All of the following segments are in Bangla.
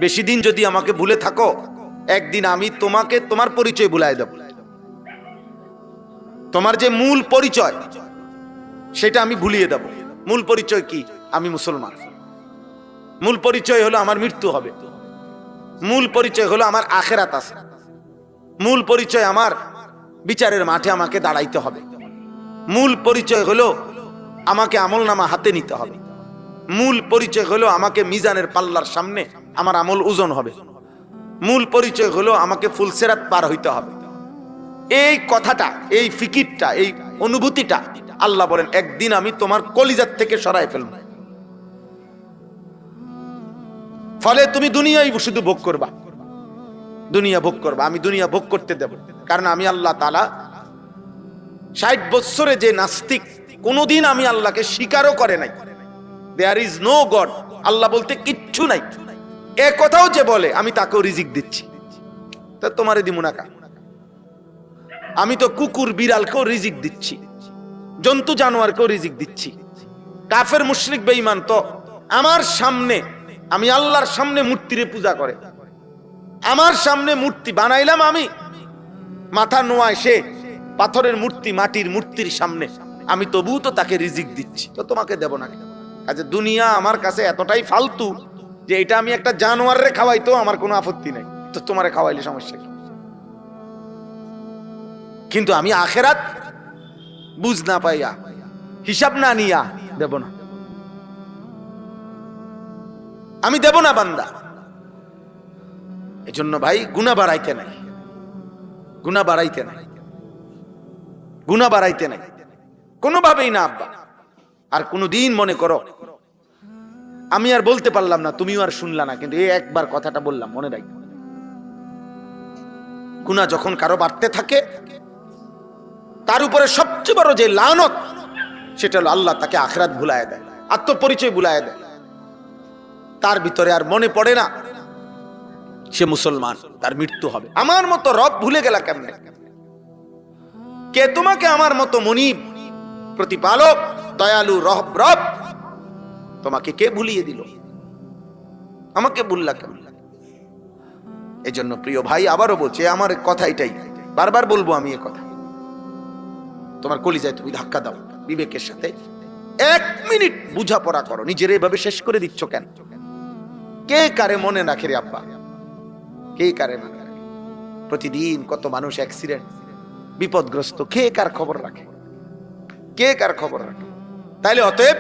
বেশি দিন যদি আমাকে ভুলে থাকো, একদিন আমি তোমাকে তোমার পরিচয় ভুলাই দেব। তোমার যে মূল পরিচয় সেটা আমি ভুলিয়ে দেব। মূল পরিচয় কি? আমি মুসলমান। মূল পরিচয় হলো আমার মৃত্যু হবে। মূল পরিচয় হলো আমার আখেরাত আছে। মূল পরিচয় আমার বিচারের মাঠে আমাকে দাঁড়াইতে হবে। মূল পরিচয় হলো আমাকে আমলনামা হাতে নিতে হবে। মূল পরিচয় হলো আমাকে মিজানের পাল্লার সামনে আমার আমল ওজন হবে। মূল পরিচয় হলো আমাকে ফুলসেরাত পার হইতে হবে। এই কথাটা, এই ফিকিরটা, এই অনুভূতিটা আল্লাহ বলেন একদিন আমি তোমার কলিজার থেকে সরাই ফেলব। ফলে তুমি দুনিয়ায় শুধু ভোগ করবা, দুনিয়া ভোগ করবা। আমি দুনিয়া ভোগ করতে দেব, কারণ আমি আল্লাহ তাআলা 60 বছরে যে নাস্তিক কোনোদিন আমি আল্লাহকে স্বীকারও করে নাই, দেয়ার ইজ নো গড, আল্লাহ বলতে কিচ্ছু নাই, এ কথাও যে বলে আমি তাকেও রিজিক দিচ্ছি। তা তোমারে দিমু না কা? আমি তো কুকুর বিড়ালকেও রিজিক দিচ্ছি, জন্তু জানোয়ারকেও রিজিক দিচ্ছি। কাফের মুশরিক বেঈমান তো আমার সামনে, আমি আল্লাহর সামনে মূর্তিরে পূজা করে, আমার সামনে মূর্তি বানাইলাম আমি, মাথা নোয়ায় সে পাথরের মূর্তি, মাটির মূর্তির সামনে, আমি তবুও তো তাকে রিজিক দিচ্ছি। তো তোমাকে দেব না? আচ্ছা, দুনিয়া আমার কাছে এতটাই ফালতু যে এটা আমি একটা জানোয়ারে খাওয়াইতো আমার কোনো আপত্তি নাই, তো তোমারে খাওয়াইলে সমস্যা কি? কিন্তু আমি আখেরাত বুঝ না পাইয়া, হিসাব না নিয়া দেব না। আমি দেব না বান্দা। এজন্য ভাই গুনাহ বাড়াইতে নাই, গুনাহ বাড়াইতে নাই, গুনাহ বাড়াইতে নাই কোনোভাবেই না আব্বা। আর কোনোদিন মনে করো আমি আর বলতে পারলাম না, তুমিও আর শুনলা না, কিন্তু এই একবার কথাটা বললাম, মনে রাখ, গুনাহ যখন কারো বাড়তে থাকে তার উপরে সবচেয়ে বড় যে লানত সেটা হলো আল্লাহ তাকে আখিরাত ভুলায় দেয়, আত্মপরিচয় ভুলায় দেয়। তার ভিতরে আর মনে পড়ে না সে মুসলমান, তার মৃত্যু হবে। আমার মতো রব ভুলে গেলা কেমনে? কে তোমাকে আমার মতো মনিব, প্রতিপালক, দয়ালু রব তোমাকে কে ভুলিয়ে দিল? আমাকে ভুললা কেমন? এজন্য প্রিয় ভাই আবারও বলছি, আমার কথা এটাই, বারবার বলবো আমি এ কথা, তোমার কলিজায় তুমি ধাক্কা দাও বিবেকের সাথে, 1 মিনিট বুঝাপড়া করো। নিজের এভাবে শেষ করে দিচ্ছ কেন? কে কারে মনে রাখে রে আব্বা? কে কারে মনে রাখে? প্রতিদিন কত মানুষ অ্যাক্সিডেন্ট, বিপদগ্রস্ত, কে কার খবর রাখে? কে কার খবর রাখে? তাইলে অতএব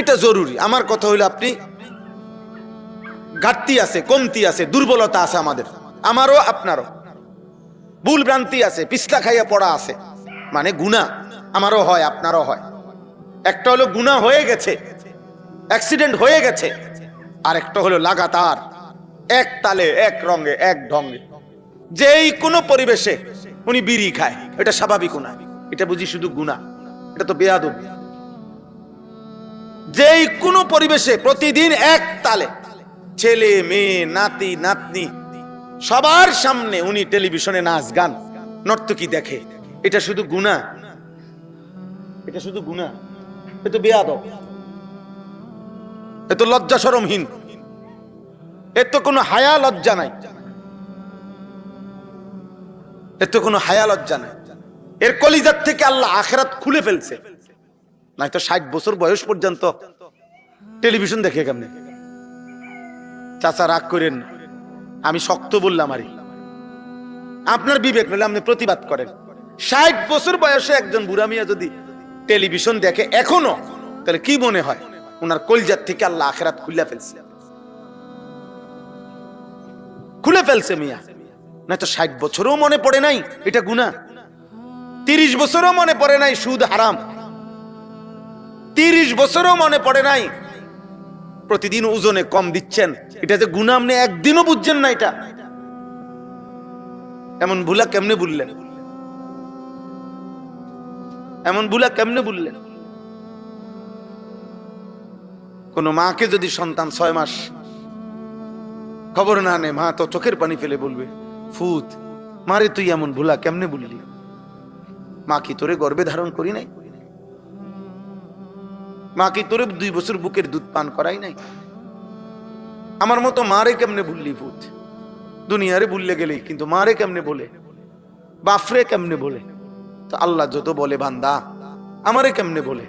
এটা জরুরি। আমার কথা হইলো, আপনি ঘাটতি আছে, কমতি আছে, দুর্বলতা আছে আমাদের, আমারও আপনারও ভুল ভ্রান্তি আছে, পিছলা খাইয়া পড়া আছে, মানে গুনাহ আমারও হয় আপনারও হয়। একটা হলো গুনাহ হয়ে গেছে, অ্যাক্সিডেন্ট হয়ে গেছে, আর একটা হলো লাগাতার এক তালে, এক রঙে, এক ঢঙ্গে, যেই কোনো পরিবেশে উনি বিড়ি খায়, এটা স্বাভাবিক না, এটা বুঝি শুধু গুনাহ, এটা তো বেয়াদবি। যেই কোনো পরিবেশে প্রতিদিন এক তালে ছেলে মেয়ে নাতি নাতনি সবার সামনে উনি টেলিভিশনে নাচ গান নর্তকী দেখে, এটা শুধু গুনাহ, এটা শুধু গুনাহ, এটা বেয়াদব, এ তো লজ্জা শরমহীন, এর তো কোনো হায়া লজ্জা নাই, এর তো কোনো হায়া লজ্জা নাই। এর কলিজার থেকে আল্লাহ আখিরাত খুলে ফেলছে, নাই তো 60 বছর বয়স পর্যন্ত টেলিভিশন দেখে কেমনে? চাচা রাগ করেন না, আমি শক্ত বললাম, আরে আপনার বিবেক নিলে আপনি প্রতিবাদ করেন। 60 বছর বয়সে একজন বুড়া মিয়া যদি টেলিভিশন দেখে এখনো, তাহলে কি মনে হয় ওনার কলিজার থেকে আল্লাহ আখিরাত খুলে ফেলছে? খুলে ফেলছে মিয়া। না তো 60 বছরও মনে পড়ে নাই এটা গুনাহ, 30 বছরও মনে পড়ে নাই সুদ হারাম, 30 বছরও মনে পড়ে নাই প্রতিদিন ওজনে কম দিচ্ছেন, এটা যে গুনাহ আপনি একদিনও বুঝছেন না। এটা এমন ভুলা কেমনে বললেন? এমন ভুলা কেমনে বললেন? কোন মাকে যদি সন্তান 6 মাস খবর না নেয়, মা তো চোখের পানি ফেলে বলবে, ফুত মারে তুই এমন ভুলা কেমনে বললি? মা কি তোরে গর্ভে ধারণ করি নাই? মা কি তোরে 2 বছর বুকের দুধ পান করাই নাই? আমার মতো মারে কেমনে ভুললি ভূত, দুনিয়ারে ভুললে গেলেই, কিন্তু মারে কেমনে বলে, বাফরে কেমনে বলে। তো আল্লাহ যত বলে বান্দা আমারে কেমনে বলে,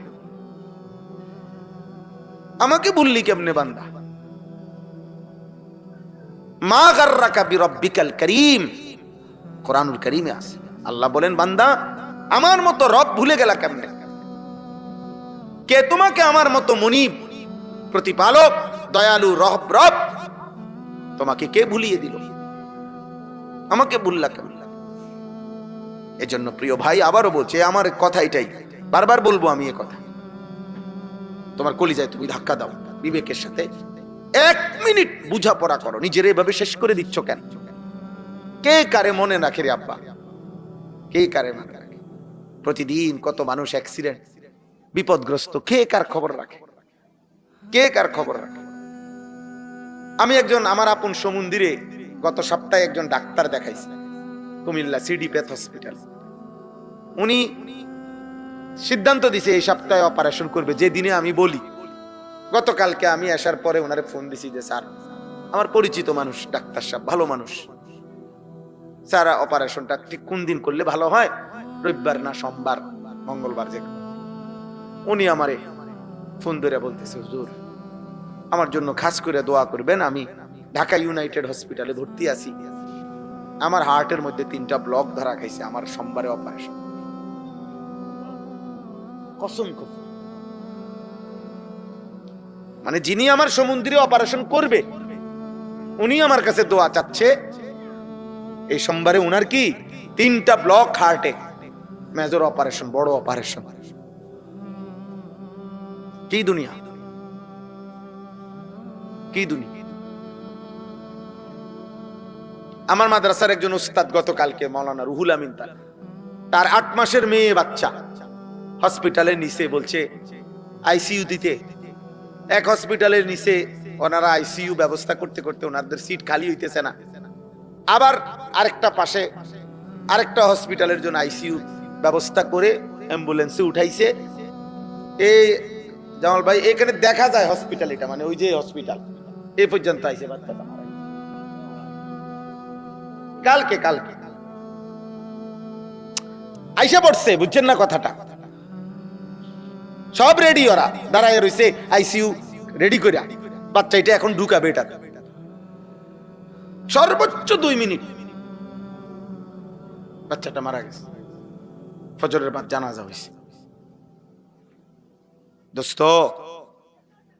আমাকে ভুললি কেমনে বান্দা। মা গাররাকা বিরব্বিকাল করিম, কোরআনুল কারীমে আছে। আল্লাহ বলেন বান্দা আমার মতো রব ভুলে গেলা কেমনে? কে তোমাকে আমার মতো মুনিব, প্রতিপালক, দয়ালু রব তোমাকে কে ভুলিয়ে দিল? আমাকে ভুললা কেমন? এজন্য প্রিয় ভাই আবারও বলছে, আমার কথা এটাই, বারবার বলবো আমি এ কথা, তোমার কলিজায় তুমি ধাক্কা দাও বিবেকের সাথে। 1 মিনিট বুঝাপড়া করো, নিজের এভাবে শেষ করে দিচ্ছ কেন? কে কারে মনে রাখে রে আব্বা, কে কারে মনে রাখে? প্রতিদিন কত মানুষ অ্যাক্সিডেন্ট, বিপদগ্রস্ত, কে কার খবর রাখে? কে কার খবর রাখে? আমি একজন আমার আপন সমুন্দিরে গত সপ্তাহে একজন ডাক্তার দেখাইছি, কুমিল্লা সিডি প্যাথ হসপিটাল। উনি সিদ্ধান্ত দিছে এই সপ্তাহে অপারেশন করবে, যে দিনে আমি বলি। গতকালকে আমি আসার পরে ওনারে ফোন দিছি যে স্যার, আমার পরিচিত মানুষ ডাক্তার সাহেব, ভালো মানুষ, স্যার অপারেশনটা ঠিক কোন দিন করলে ভালো হয়? রবিবার না সোমবার, মঙ্গলবার যে। উনি আমারে ফোন ধরে বলতেছে, হুজুর আমার জন্য খাস করে দোয়া করবেন, আমি ঢাকা ইউনাইটেড হসপিটালে ভর্তি আছি, আমার হার্টের মধ্যে 3টা ব্লক ধরা খাইছে, আমার সোমবারে অপারেশন। কসম করে, মানে যিনি আমার সমুদ্রে অপারেশন করবে উনি আমার কাছে দোয়া চাচ্ছে। এই সোমবারে উনার কি 3টা ব্লক হার্টে, মেজর অপারেশন, বড় অপারেশন। কি দুনিয়া, কি দুনিয়া। আমার মাদ্রাসার একজন উস্তাদ গতকালকে, মাওলানা রুহুল আমিন, তার 8 মাসের মেয়ে বাচ্চা হসপিটালের নিচে, বলছে আইসিইউ দিতে। এক হসপিটালের নিচে ওনারা আইসিইউ ব্যবস্থা করতে করতে ওনাদের সিট খালি হইতেছে না, আবার আরেকটা পাশে আরেকটা হসপিটালের জন্য আইসিইউ ব্যবস্থা করে অ্যাম্বুলেন্সে উঠাইছে। এই জামাল ভাই, এখানে দেখা যায় হসপিটাল, এটা মানে ওই যে হসপিটাল, এই পর্যন্ত আইছে বাচ্চাটা। কালকে আইসা পড়ছে, বুঝছেন না কথাটা? সব রেডি, ওরা দাঁড়ায় রয়েছে আইসিইউ রেডি করে, বাচ্চা এটা এখন ঢুকাবে, এটা সর্বোচ্চ 2 মিনিট বাচ্চাটা মারা গেছে। ফজরের বাদ জানাজা হয়েছে। দোস্ত,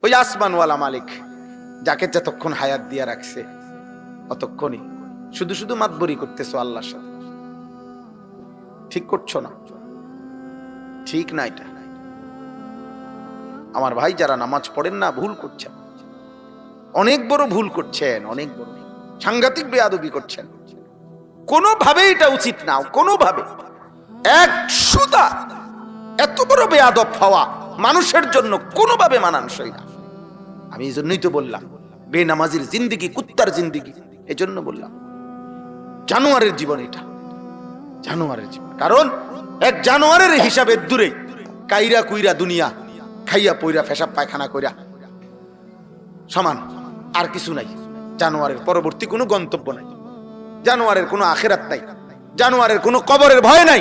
ওই আসমানওয়ালা মালিক যাকে যতক্ষণ হায়াত দিয়া রাখছে অতক্ষণই শুধু শুধু মাতবরি করতেছো আল্লাহর সাথে। ঠিক করছো না, ঠিক না এটা। আমার ভাই যারা নামাজ পড়েন না, ভুল করছেন, অনেক বড় ভুল করছেন, অনেক বড় সাংঘাতিক বেয়াদবি করছেন। কোনোভাবে এটা উচিত না, কোনোভাবে। 100টা এত বড় বেয়াদব হওয়া মানুষের জন্য কোনোভাবে মানানসই না। আমি এই জন্যই তো বললাম বেনামাজির জিন্দিগি কুত্তার জিন্দিগি, এই জন্য বললাম জানোয়ারের জীবন এটা, জানোয়ারের জীবন। কারণ এক জানোয়ারের হিসাবে দূরে, কাইরা কুইরা দুনিয়া খাইয়া পইরা পেশাব পায়খানা কইরা সমান, আর কিছু নাই। জানোয়ারের পরবর্তী কোনো গন্তব্য নাই, জানোয়ারের কোনো আখিরাত নাই, জানোয়ারের কোনো কবরের ভয় নাই,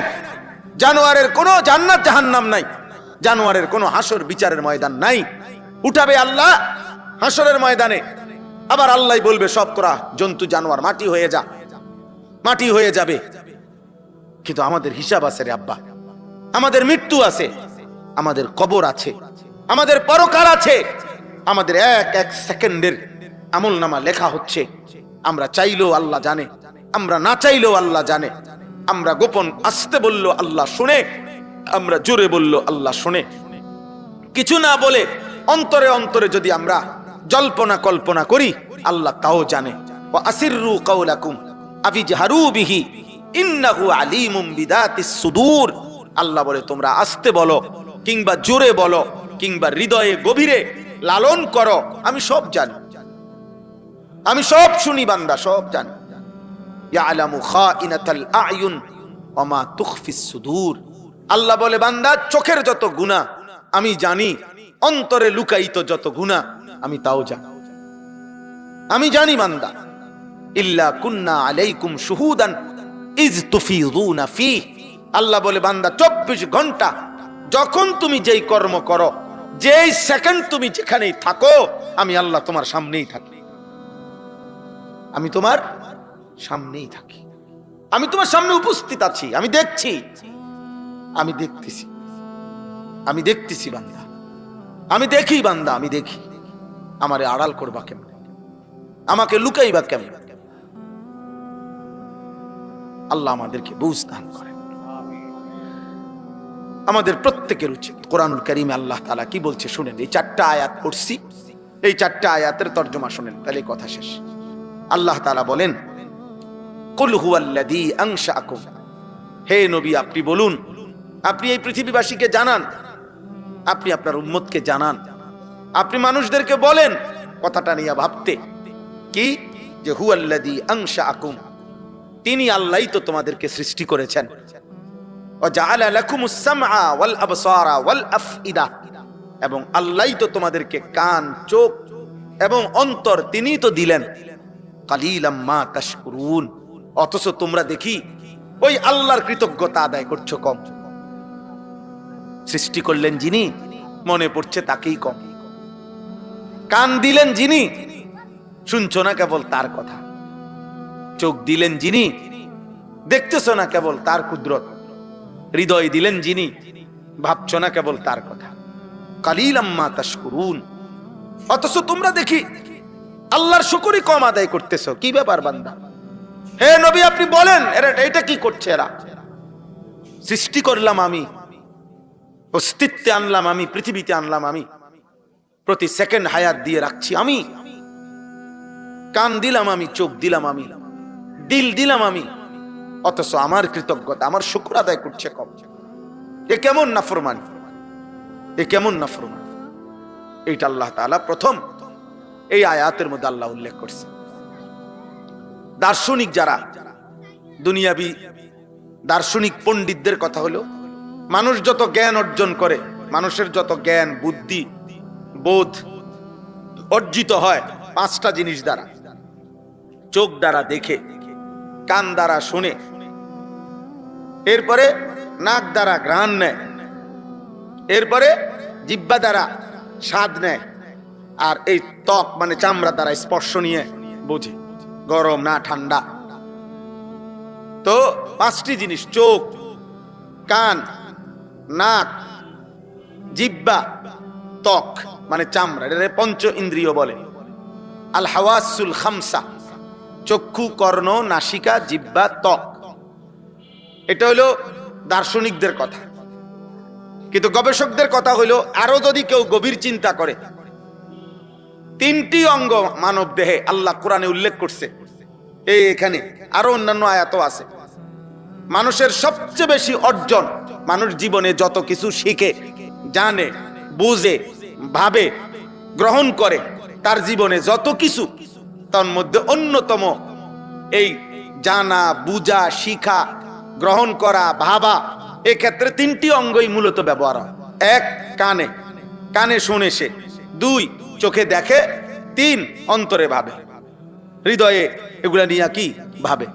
জানোয়ারের কোনো জান্নাত জাহান্নাম নাই, জানোয়ারের কোনো হাসর বিচারের ময়দান নাই। উঠাবে আল্লাহ হাসরের ময়দানে, আবার আল্লাহ বলবে সব তোরা জন্তু জানোয়ার মাটি হয়ে যা, মাটি হয়ে যাবে। কিন্তু আমাদের হিসাব আছে রে আব্বা, আমাদের মৃত্যু আছে, আমাদের কবর আছে, আমাদের পরকাল আছে, আমাদের এক এক সেকেন্ডের আমল নামা লেখা হচ্ছে। আমরা চাইলেও আল্লাহ জানে, আমরা না চাইলেও আল্লাহ জানে। আমরা গোপন আস্তে বললো আল্লাহ শুনে, আমরা জোরে বললো আল্লাহ শুনে। কিছু না বলে অন্তরে অন্তরে যদি আমরা জল্পনা কল্পনা করি, আল্লাহ তাও জানে। ওয়া আসিররু কাওলাকুম আফিজহারু বিহি ইন্নাহু আলিমুম বিদাতিস সুদূর। আল্লাহ বলে তোমরা আস্তে বলো কিংবা জোরে বলো কিংবা হৃদয়ে গভীরে লালন করো, আমি সব জানি, আমি সব শুনি বান্দা, সব জানি। ইয়ালামু খাইনাতাল আয়ুন ওয়া মা তুখফিস সুদূর। আল্লাহ বলে বান্দা চোখের যত গুনাহ আমি জানি, অন্তরে লুকায়িত যত গুনাহ আমি তাও জানি। আমি জানি বান্দা, ইল্লা কুন্না আলাইকুম শুহুদান ইজ তুফিদুনা ফি। আল্লাহ বলে বান্দা 24 ঘন্টা যখন তুমি যেই কর্ম করো, যেই সেকেন্ড তুমি যেখানেই থাকো, আমি আল্লাহ তোমার সামনেই থাকি। আমি তোমার সামনেই থাকি, আমি তোমার সামনে উপস্থিত আছি, আমি দেখছি, আমি দেখতেছি, আমি দেখতেছি বান্দা, আমি দেখি বান্দা, আমি দেখি। আমারে আড়াল করবা কেমন, আমাকে লুকাইবা কেমন? আল্লাহ আমাদেরকে বুঝ দান করেন। আমাদের প্রত্যেকের উচিত কোরআনুল কারীমে আল্লাহ তাআলা কি বলছে শুনেন। এই 4টা আয়াত পড়ছি, এই 4টা আয়াতের তরজমা শুনেন, তাহলে কথা শেষ। আল্লাহ তাআলা বলেন, কুল হুয়াল্লাযী আনশাআকুম। হে নবী আপনি বলুন, আপনি এই পৃথিবীবাসীকে জানান, আপনি আপনার উম্মতকে জানান, আপনি মানুষদেরকে বলেন কথাটা নিয়ে ভাবতে, কি যে হুয়াল্লাযী আনশাআকুম, তিনি আল্লাহই তো তোমাদেরকে সৃষ্টি করেছেন। ওয়া জাআলা লাকুমুস সামআ ওয়াল আবসারা ওয়াল আফইদা, এবং আল্লাহই তো তোমাদেরকে কান, চোখ এবং অন্তর তিনিই তো দিলেন। কালিলাম মা তাশকুরুন, অথচ তোমরা দেখি ওই আল্লাহর কৃতজ্ঞতা আদায় করছো কম। সৃষ্টি করলেন যিনি, মনে পড়ছে তাকেই কম। কান দিলেন যিনি, শুনছো না কেবল তার কথা। চোখ দিলেন যিনি, দেখতেছো না কেবল তার কুদরত। হৃদয় দিলেন যিনি, ভাবছো না কেবল তার কথা। কালিলাম মা তাশকুরুন, অথচ তোমরা দেখি আল্লাহর শুকরই কম আদায় করতেছো। কি ব্যাপার বান্দা? হে নবী আপনি বলেন এটা কি করছে এরা? সৃষ্টি করলাম আমি, অস্তিত্বে আনলাম আমি, পৃথিবীতে আনলাম আমি, প্রতি সেকেন্ড হায়াত দিয়ে রাখছি আমি, কান দিলাম আমি, চোখ দিলাম আমি, দিল দিলাম আমি, অথচ আমার কৃতজ্ঞতা, আমার শুকর আদায় করছে কম। এ কেমন নাফরমানি, এ কেমন নাফরমানি? এইটা আল্লাহ তাআলা প্রথম এই আয়াতের মধ্যে আল্লাহ উল্লেখ করছে। দার্শনিক যারা, দুনিয়াবি দার্শনিক পণ্ডিতদের কথা হলো, মানুষ যত জ্ঞান অর্জন করে, মানুষের যত জ্ঞান বুদ্ধি বোধ অর্জিত হয় 5টা জিনিস দ্বারা। চোখ দ্বারা দেখে, কান দ্বারা শুনে, এরপরে নাক দ্বারা ঘ্রাণ নেয়, এরপরে জিহ্বা দ্বারা স্বাদ নেয়, আর এই ত্বক মানে চামড়া দ্বারা স্পর্শ নিয়ে বোঝে গরম না ঠান্ডা। তো 5টি জিনিস, চোখ, কান, নাক, জিহ্বা, ত্বক মানে চামড়া, এটা পঞ্চ ইন্দ্রিয় বলে। আল হাওয়াসুল খামসা, চক্ষু, কর্ণ, নাসিকা, জিহ্বা, ত্বক। এটা হলো দার্শনিকদের কথা। কিন্তু গবেষকদের কথা হলো, আরো যদি কেউ গভীর চিন্তা করে, 3টি অঙ্গ মানব দেহে আল্লাহ কোরআনে উল্লেখ করছে। এখানে আরো অন্যান্য আয়াতও আছে। মানুষের সবচেয়ে বেশি অর্জন, মানুষ জীবনে যত কিছু শিখে, জানে, বুঝে, ভাবে, গ্রহণ করে, তার জীবনে যত কিছু, তার মধ্যে অন্যতম এই জানা, বুঝা, শিখা, গ্রহণ করা, ভাবা, এক্ষেত্রে 3টি অঙ্গই মূলত ব্যবহার হয়। 1 কানে, কানে শুনে সে। 2 চোখে দেখে। 3 অন্তরে ভাবে, হৃদয়ে এগুলা নিয়ে কি ভাবে,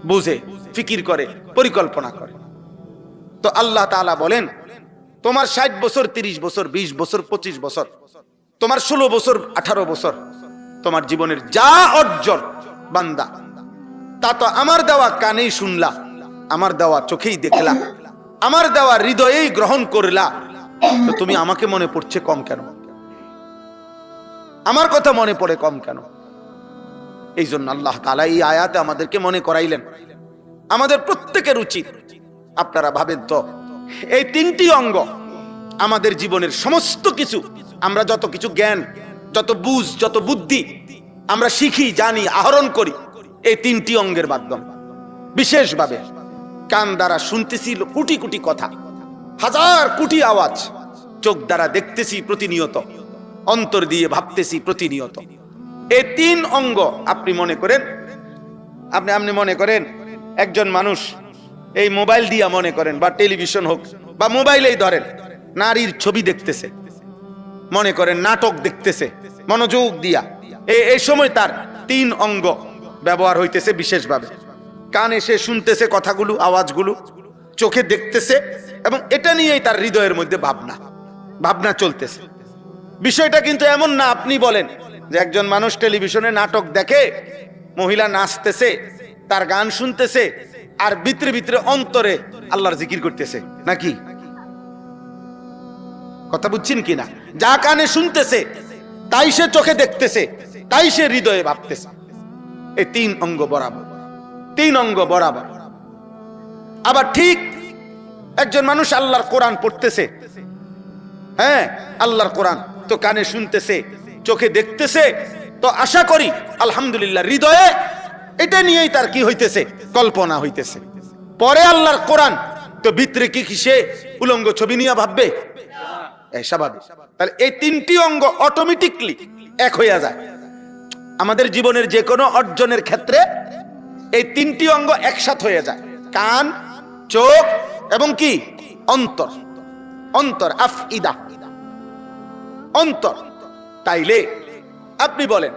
বুঝে, ফিকির করে, পরিকল্পনা করে। তো আল্লাহ তাআলা বলেন, তোমার 60 বছর, 30 বছর, 20 বছর, 25 বছর, তোমার 16 বছর, 18 বছর, তোমার জীবনের যা অর্জন বান্দা, তা তো আমার দেওয়া কানেই শুনলা, আমার দেওয়া চোখেই দেখলা, আমার দেওয়া হৃদয়েই গ্রহণ করলা। তো তুমি আমাকে মনে পড়ছে কম কেন? আমার কথা মনে পড়ে কম কেন? এই জন্য আল্লাহ তাআলা এই আয়াতে আমাদেরকে মনে করাইলেন, আমাদের প্রত্যেকের উচিত, আপনারা ভাবেন তো, এই 3টি অঙ্গ আমাদের জীবনের সমস্ত কিছু, আমরা যত কিছু জ্ঞান, যত বুঝ, যত বুদ্ধি আমরা শিখি, জানি, আহরণ করি, এই 3টি অঙ্গের মাধ্যমে। বিশেষভাবে কান দ্বারা শুনতেছি কোটি কোটি কথা, হাজার কোটি আওয়াজ, চোখ দ্বারা দেখতেছি প্রতিনিয়ত, অন্তর দিয়ে ভাবতেছি প্রতিনিয়ত। এই 3 অঙ্গ আপনি মনে করেন, আপনি মনে করেন একজন মানুষ এই মোবাইল দিয়া মনে করেন, বা টেলিভিশন হোক বা মোবাইলেই ধরেন, নারীর ছবি দেখতেছে, মনে করেন নাটক দেখতেছে মনোযোগ দিয়া, এই সময় তার তিন অঙ্গ ব্যবহার হইতেছে বিশেষভাবে। কান এসে শুনতেছে কথাগুলো, আওয়াজগুলো, চোখে দেখতেছে, এবং এটা নিয়েই তার হৃদয়ের মধ্যে ভাবনা চলতেছে। বিষয়টা কিন্তু এমন না আপনি বলেন যে একজন মানুষ টেলিভিশনে নাটক দেখে, মহিলা নাচতেছে, তার গান শুনতেছে, আর ভিতরে ভিতরে অন্তরে আল্লাহর জিকির করতেছে, নাকি? কথা বুঝছেন কিনা? যা কানে শুনতেছে তাই সে চোখে দেখতেছে, তাই সে হৃদয়ে ভাবতেছে। এই তিন অঙ্গ বরাবর, তিন অঙ্গ বরাবর। আবার ঠিক একজন মানুষ আল্লাহর কোরআন পড়তেছে, হ্যাঁ আল্লাহর কোরআন তো কানে শুনতেছে, চোখে দেখতেছে, তো আশা করি আলহামদুলিল্লাহ হৃদয়ে এটা নিয়েই তার কি হইতেছে, কল্পনা হইতেছে। পরে আল্লাহর কোরআন তো ভিতরে কি সে উলঙ্গ ছবি নিয়ে ভাববে? স্বাভাবিক। তাহলে এই তিনটি অঙ্গ অটোমেটিকলি এক হইয়া যায়। আমাদের জীবনের যে কোনো অর্জনের ক্ষেত্রে এই তিনটি অঙ্গ একসাথ হয়ে যায়, কান, চোখ এবং কি অন্তর। অন্তর, আফইদা, অন্তর। তাইলে আপনি বলেন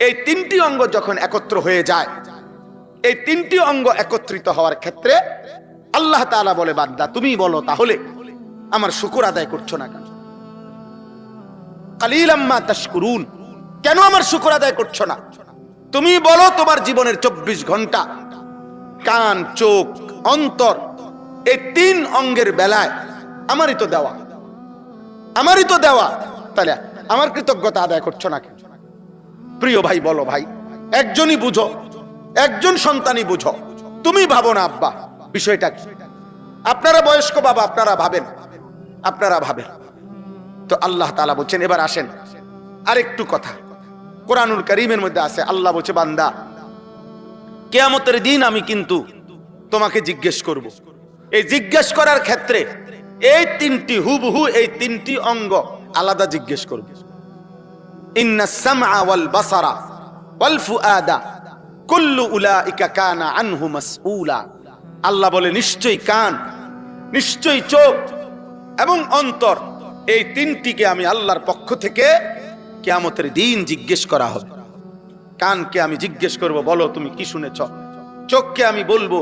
এই তিনটি অঙ্গ যখন একত্র হয়ে যায়, এই তিনটি অঙ্গ একত্রিত হওয়ার ক্ষেত্রে আল্লাহ তাআলা বলে, বান্দা তুমি বলো তাহলে আমার শুকর আদায় করছো না কেন? কালিলাম মা তাশকুরুন, কেন আমার শুকর আদায় করছো না? তুমি বলো তোমার জীবনের 24 ঘন্টা কান, চোখ, অন্তর, এই তিন অঙ্গের বেলায় আমারই তো দেওয়া, আমারই তো দেওয়া, তাহলে আমার কৃতজ্ঞতা আদায় করছো না কেন? প্রিয় ভাই বলো, ভাই একজনই বুঝো, একজন সন্তানই বুঝো, তুমি ভাবো না আব্বা বিষয়টা কি? আপনারা বয়স্ক বাবা, আপনারা ভাবেন, আপনারা ভাবেন। তো আল্লাহ তাআলা বলছেন, এবার আসেন আরেকটু কথা। কোরআনুল কারীমের মধ্যে আছে, আল্লাহ বলছে, বান্দা কিয়ামতের দিন আমি কিন্তু তোমাকে জিজ্ঞেস করব। এই জিজ্ঞেস করার ক্ষেত্রে এই তিনটি হুবহু, এই তিনটি অঙ্গ আলাদা জিজ্ঞেস করব। ইন্নাস সামআ ওয়াল বাসারা ওয়াল ফুআদা কুল্লু উলাইকা কানা আনহু মাসউলা। আল্লাহ বলে, নিশ্চয়ই কান, নিশ্চয়ই চোখ এবং অন্তর, এই তিনটিকে আমি আল্লাহর পক্ষ থেকে কিয়ামতের দিন জিজ্ঞেস করা হবে। কানকে আমি জিজ্ঞেস করব, বলো তুমি কি শুনেছ? চোখকে আমি বলবো,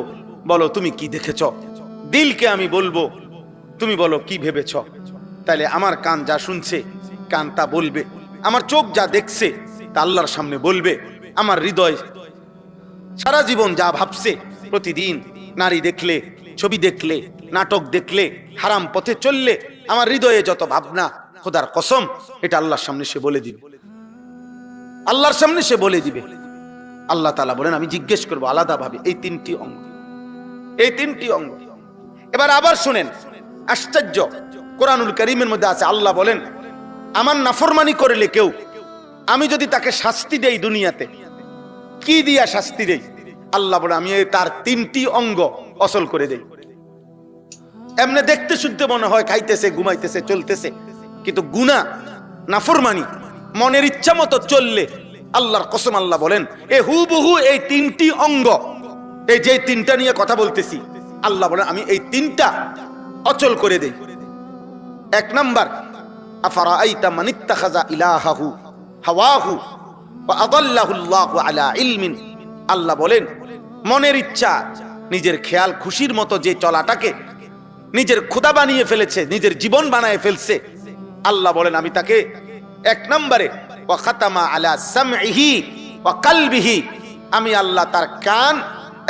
বলো তুমি কি দেখেছ? দিলকে আমি বলবো, তুমি বলো কি ভেবেছ? তাইলে আমার কান যা শুনছে, কান তা বলবে। আমার চোখ যা দেখছে তা আল্লাহর সামনে বলবে। আমার হৃদয় সারা জীবন যা ভাবছে, প্রতিদিন নারী দেখলে, ছবি দেখলে, নাটক দেখলে, হারাম পথে চললে, আমার হৃদয়ে যত ভাবনা, খোদার কসম এটা আল্লাহর সামনে সে বলে দিবে, আল্লাহর সামনে সে বলে দিবে। আল্লাহ তাআলা বলেন, আমি জিজ্ঞেস করবো আলাদাভাবে এই তিনটি অঙ্গ, এই তিনটি অঙ্গ। এবার আবার শুনেন, আশ্চর্য, কোরআনুল কারীমের মধ্যে আছে, আল্লাহ বলেন, আমার নাফরমানি করলে কেউ, আমি যদি তাকে শাস্তি দেই দুনিয়াতে, কি দিয়া শাস্তি দেই? আল্লাহ বলে, আমি তার তিনটি অঙ্গ অচল করে দেই। এমনি দেখতে শুনতে মনে হয় খাইতেছে, ঘুমাইতেছে, চলতেছে, কিন্তু গুনাহ, নাফরমানি, মনের ইচ্ছা মতো চললে, আল্লাহর কসম আল্লাহ বলেন, এ হুবহু এই তিনটি অঙ্গ, এই যে তিনটা নিয়ে কথা বলতেছি, আল্লাহ বলেন আমি এই তিনটা অচল করে দেই। এক নাম্বার, আফারাআইতা মান ইত্তাখাযা ইলাহাহু হাওয়াহু ওয়া আদাল্লাহু আল্লাহু আলা ইলমিন। আল্লাহ বলেন, মনের ইচ্ছা, নিজের খেয়াল খুশির মতো যে চলাটাকে নিজের খোদা বানিয়ে ফেলেছে, নিজের জীবন বানায় ফেলছে, আল্লাহ বলেন আমি তাকে এক নম্বরে, ওয়া খাতামা আলা সামইহি ওয়া কলবিহি, আমি আল্লাহ তার কান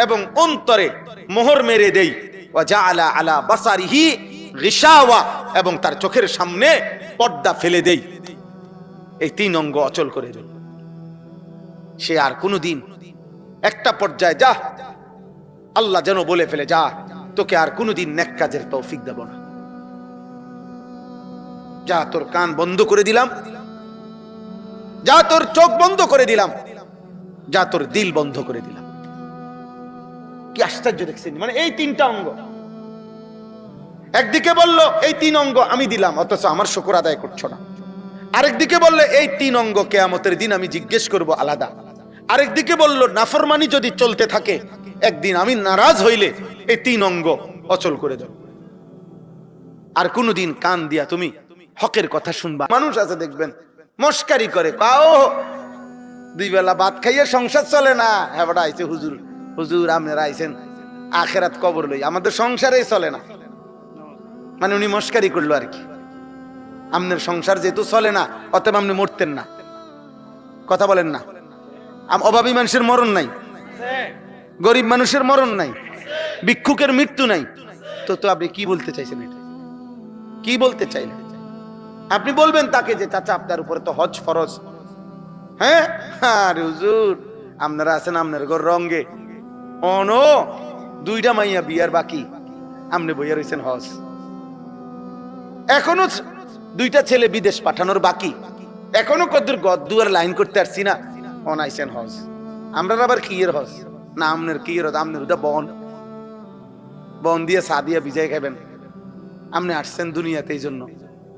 এবং অন্তরে মোহর মেরে দেই। ওয়া জাআলা আলা বাসারিহি গিশাওয়া, এবং তার চোখের সামনে পর্দা ফেলে দেই। এই তিন অঙ্গ অচল করে দেই। সে আর কোনোদিন একটা পর্যায়ে, যা আল্লাহ যেন বলে ফেলে, যা তোকে আর কোনোদিন নেক কাজের তৌফিক দেব না, যা তোর কান বন্ধ করে দিলাম, যা তোর চোখ বন্ধ করে দিলাম, যা তোর দিল বন্ধ করে দিলাম। কি আশ্চর্য দেখছেন! মানে এই তিনটা অঙ্গ একদিকে বললো এই তিন অঙ্গ আমি দিলাম, অথচ আমার শুকর আদায় করছো না। আরেকদিকে বললে এই তিন অঙ্গ কিয়ামতের দিন আমি জিজ্ঞেস করব আলাদা। আরেকদিকে বললো নাফরমানি যদি চলতে থাকে, একদিন আমি নারাজ হইলে এই তিন অঙ্গ অচল করে দেব। আর কোনদিন কান দিয়া তুমি হকের কথা শুনবা। মানুষ আছে দেখবেন মস্কারি করে, পাও দুই বেলা ভাত খাইয়ে সংসার চলে না। হ্যাঁ বড় আইছে হুজুর, হুজুর আপনারা আইছেন আখেরাত কবর লই, আমাদের সংসারেই চলে না। মানে উনি মস্কারি করলো আর কি, আপনার সংসার যেহেতু চলে না অতএব আপনি মরতেন না। কথা বলেন না? অভাবী মানুষের মরণ নাই, গরিব মানুষের মরণ নাই, ভিক্ষুকের মৃত্যু নাই। তো তো আপনি কি বলতে চাইছেন? এটা কি বলতে চাইলেন? আপনি বলবেন তাকে যে চাচা আপনার উপরে তো হজ ফরজ। হ্যাঁ আরে হুজুর আপনারা আছেন আপনার ঘর রঙ্গে, অনো দুইটা মাইয়া বিয়ার বাকি, আপনি বইয়া রয়েছেন হজ। এখনো দুইটা ছেলে বিদেশ পাঠানোর বাকি, এখনো কদ্দুর গদ্দুয়ার লাইন করতে আসছি না, অনাইছেন হজ। আমরা আবার কি এর হজ না আপনার কি এর হজ? আপনার ওটা বন বন দিয়ে চা দিয়ে ভিজাই খাবেন। আপনি আসছেন দুনিয়াতে এই জন্য,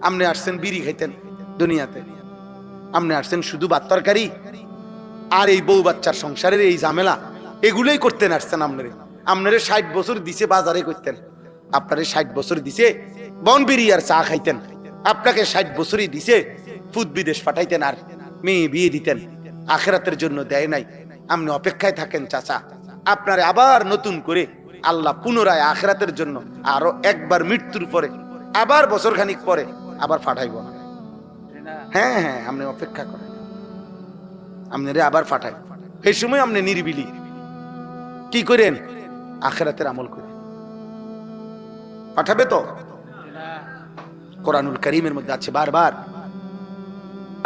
আপনি আসছেন বিড়ি খাইতেন দুনিয়াতে, আপনি আসছেন শুধু ভাত তরকারি আর এই বউ বাচ্চার সংসারের এই ঝামেলা, এগুলোই করতেন আসছেন। আপনারে 60 বছর দিছে বাজারে করতেন, আপনারে 60 বছর দিছে বন বিড়ি আর চা খাইতেন, আপনাকে 60 বছরই দিছে ফুদ বিদেশ পাঠাইতেন আর মেয়ে বিয়ে দিতেন। আখেরাতের জন্য দেয় নাই। আপনি অপেক্ষায় থাকেন চাচা, আপনারে আবার নতুন করে আল্লাহ পুনরায় আখেরাতের জন্য আরো একবার মৃত্যুর পরে আবার বছর খানিক পরে আবার পাঠাইব না। হ্যাঁ হ্যাঁ আপনি অপেক্ষা করেন, আপনারে আবার পাঠাই। এই সময় আপনি নিরিবিলি কি করেন? আখেরাতের আমল করে পাঠাবে তো। কোরআনুল কারীমের মধ্যে আছে বারবার,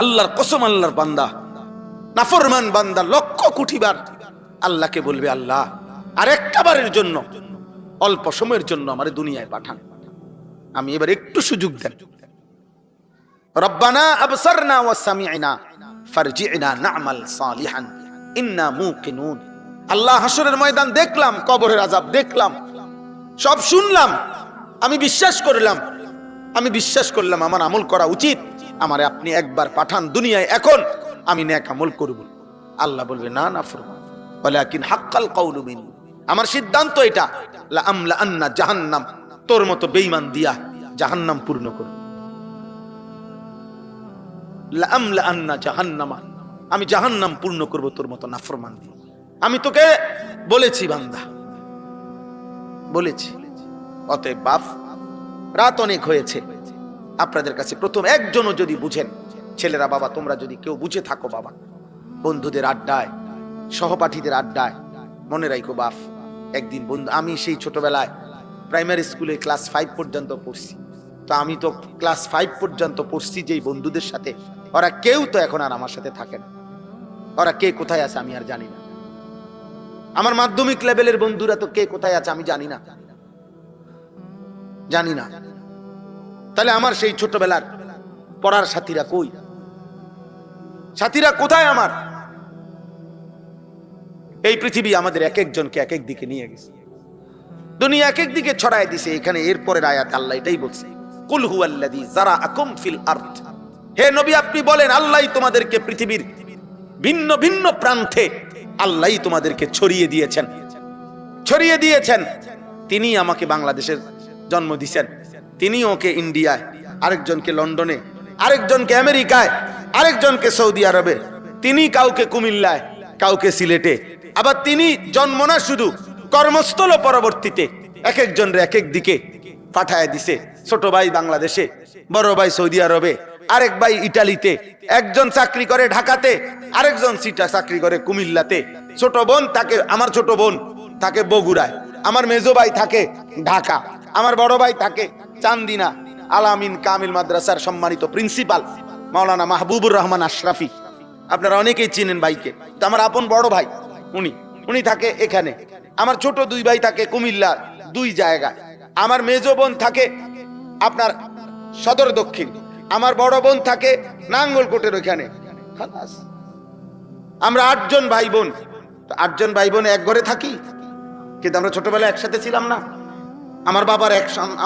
আল্লাহর কসম, আল্লাহর বান্দা নাফরমান বান্দা লক্ষ কোটি বার আল্লাহকে বলবে, আল্লাহ আর একটা বারের জন্য অল্প সময়ের জন্য আমারে দুনিয়ায় পাঠান, আমি এবার একটু সুযোগ দেন। রব্বানা আবসারনা ওয়া সামি'না ফারজি'না না'মাল সালিহান ইন্না মুকিনুন। আল্লাহ হাসরের ময়দান দেখলাম, কবরের আযাব দেখলাম, সব শুনলাম, আমি বিশ্বাস করলাম আমার আমল করা উচিত, আমারে আপনি একবার পাঠান দুনিয়ায়, এখন আমি নেক আমল করব। আল্লাহ বলবে না নাফরমান, ওয়ালাকিন হাক্কাল কাউলু মিন্নি, আমার সিদ্ধান্ত এটা, লা আমলা আন্না জাহান্নাম, তোর মতো বেঈমান দিয়া জাহান্নাম পূর্ণ করব। লা আমলা আন্না জাহান্নামা, আমি জাহান্নাম পূর্ণ করব তোর মতো নাফরমান দিয়ে। আমি তোকে বলেছি বান্দা, বলেছি। অতএব বাপ, রাত অনেক হয়েছে, আপনাদের কাছে প্রথম একজনও যদি বুঝেন, ছেলেরা বাবা তোমরা যদি কেউ বুঝে থাকো বাবা, বন্ধুদের আড্ডায়, সহপাঠীদের আড্ডায়, মনে রাখো বাপ, একদিন বন্ধু, আমি সেই ছোটবেলায় প্রাইমারি স্কুলে ক্লাস 5 পর্যন্ত পড়ছি, তো আমি তো ক্লাস 5 পর্যন্ত পড়ছি যেই বন্ধুদের সাথে, ওরা কেউ তো এখন আর আমার সাথে থাকে না। ওরা কে কোথায় আছে আমি আর জানি না। আমার মাধ্যমিক লেভেলের বন্ধুরা তো কে কোথায় আছে আমি জানি না। তাহলে আমার সেই ছোটবেলার পড়ার সাথীরা কই? সাথীরা কোথায় আমার? এই পৃথিবী আমাদের এক একজনকে এক এক দিকে নিয়ে গেছে, দুনিয়া এক এক দিকে ছড়ায় দিছে। এখানে এরপরের আয়াত আল্লাহ এটাই বলছে, কুল হুয়াল্লাযী যারাআকুম ফিল আরদ। হে নবী আপনি বলেন, আল্লাহই তোমাদেরকে পৃথিবীর ভিন্ন ভিন্ন প্রান্তে আল্লাহই তোমাদেরকে ছড়িয়ে দিয়েছেন। তিনি আমাকে বাংলাদেশের জন্ম দিয়েছেন, তিনি ওকে ইন্ডিয়ায়, আরেকজনকে লন্ডনে, আরেকজনকে আমেরিকায়, আরেকজনকে সৌদি আরবে, তিনি কাউকে কুমিল্লায়, কাউকে সিলেটে, আবার তিনি জন্ম না শুধু কর্মস্থল পরবর্তীতে এক একজনের এক এক দিকে পাঠায় দিছে। ছোট ভাই বাংলাদেশে, বড় ভাই সৌদি আরবে, আরেক ভাই ইটালিতে, একজন চাকরি করে ঢাকাতে, আরেকজন চাকরি করে কুমিল্লাতে, ছোট বোন থাকে, আমার ছোট বোন থাকে বগুড়ায়, আমার মেজো ভাই থাকে ঢাকা, আমার বড় ভাই থাকে চান্দিনা আলামিন কামিল মাদ্রাসার সম্মানিত প্রিন্সিপাল মাওলানা মাহবুবুর রহমান আশরাফি, আপনারা অনেকেই চিনেন ভাইকে, তো আমার আপন বড় ভাই উনি থাকে এখানে। আমার ছোট দুই ভাই থাকে কুমিল্লা, 2 জায়গায়। আমার মেজো বোন থাকে আপনার সদর দক্ষিণ, আমার বড় বোন থাকে নাঙ্গলকোটের ওইখানে। আমরা 8 জন ভাই বোন, 8 জন ভাই বোন এক ঘরে থাকি, কিন্তু আমরা ছোটবেলায় একসাথে ছিলাম না। আমার বাবার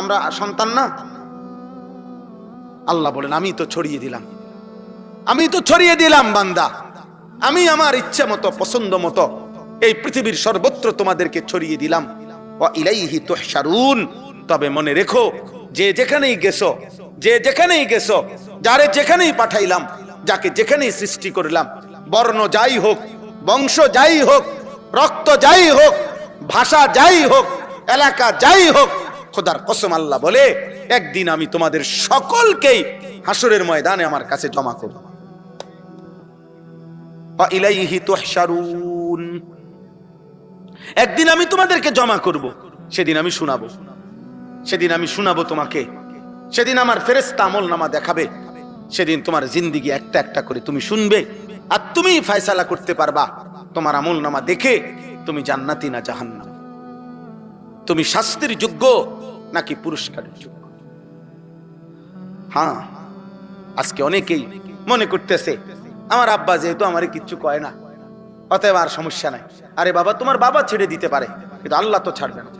আমরা সন্তান না। আল্লাহ বলেন, আমি তো ছড়িয়ে দিলাম বান্দা, আমি আমার ইচ্ছা মতো পছন্দ মতো এই পৃথিবীর সর্বত্র তোমাদেরকে ছড়িয়ে দিলাম। ওয়া ইলাইহি তুহশারুন। তবে মনে রেখো, যে যেখানেই গেছো, যারে যেখানেই পাঠাইলাম, যাকে যেখানেই সৃষ্টি করলাম, বর্ণ যাই হোক, বংশ যাই হোক, রক্ত যাই হোক, ভাষা যাই হোক, এলাকা যাই হোক, খোদার কসম আল্লাহ বলে একদিন আমি তোমাদের সকলকেই হাসরের ময়দানে আমার কাছে জমা করব। ইলাইহি তুহশারুন, একদিন আমি তোমাদেরকে জমা করব, সেদিন আমি শোনাবো, সেদিন আমি শোনাবো তোমাকে, সেদিন আমার ফেরেশতা আমলনামা দেখাবে, সেদিন তোমার জিন্দেগি একটা একটা করে তুমি শুনবে, আর তুমি ফয়সালা করতে পারবা তোমার আমলনামা দেখে তুমি জান্নাতি না জাহান্নাম, তুমি শাস্তির যোগ্য নাকি পুরস্কারের যোগ্য। হ্যাঁ, আজকে অনেকেই মনে করতেছে আমার আব্বা যেহেতু আমারে কিচ্ছু কয় না, অতএব আর সমস্যা নাই। আরে বাবা, তোমার বাবা ছেড়ে দিতে পারে, কিন্তু আল্লাহ তো ছাড়বে না।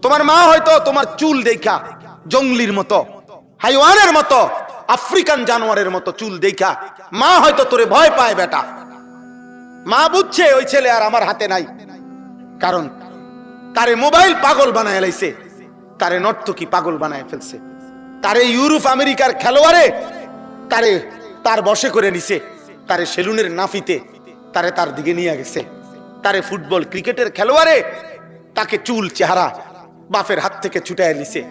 তোমার মা হয়তো তোমার চুল দেখা জঙ্গলির মতো, হাইওয়ানের মতো, আফ্রিকান জানোয়ারের মতো চুল দেখা মা হয়তো তোরে ভয় পায়। বেটা, মা বুঝছে ওই ছেলে আর আমার হাতে নাই, কারণ তারে মোবাইল পাগল বানায় লাইছে, তারে নর্তকী পাগল বানায় ফেলছে, তারে ইউরোপ আমেরিকার খেলোয়াড়ে তারে তার বশে করে নিছে, তারে সেলুনের নাফিতে তারে তার দিকে নিয়ে গেছে, তারে ফুটবল ক্রিকেটের খেলোয়াড়ে তাকে চুল চেহারা বাপের হাত থেকে ছুটায় নিছে,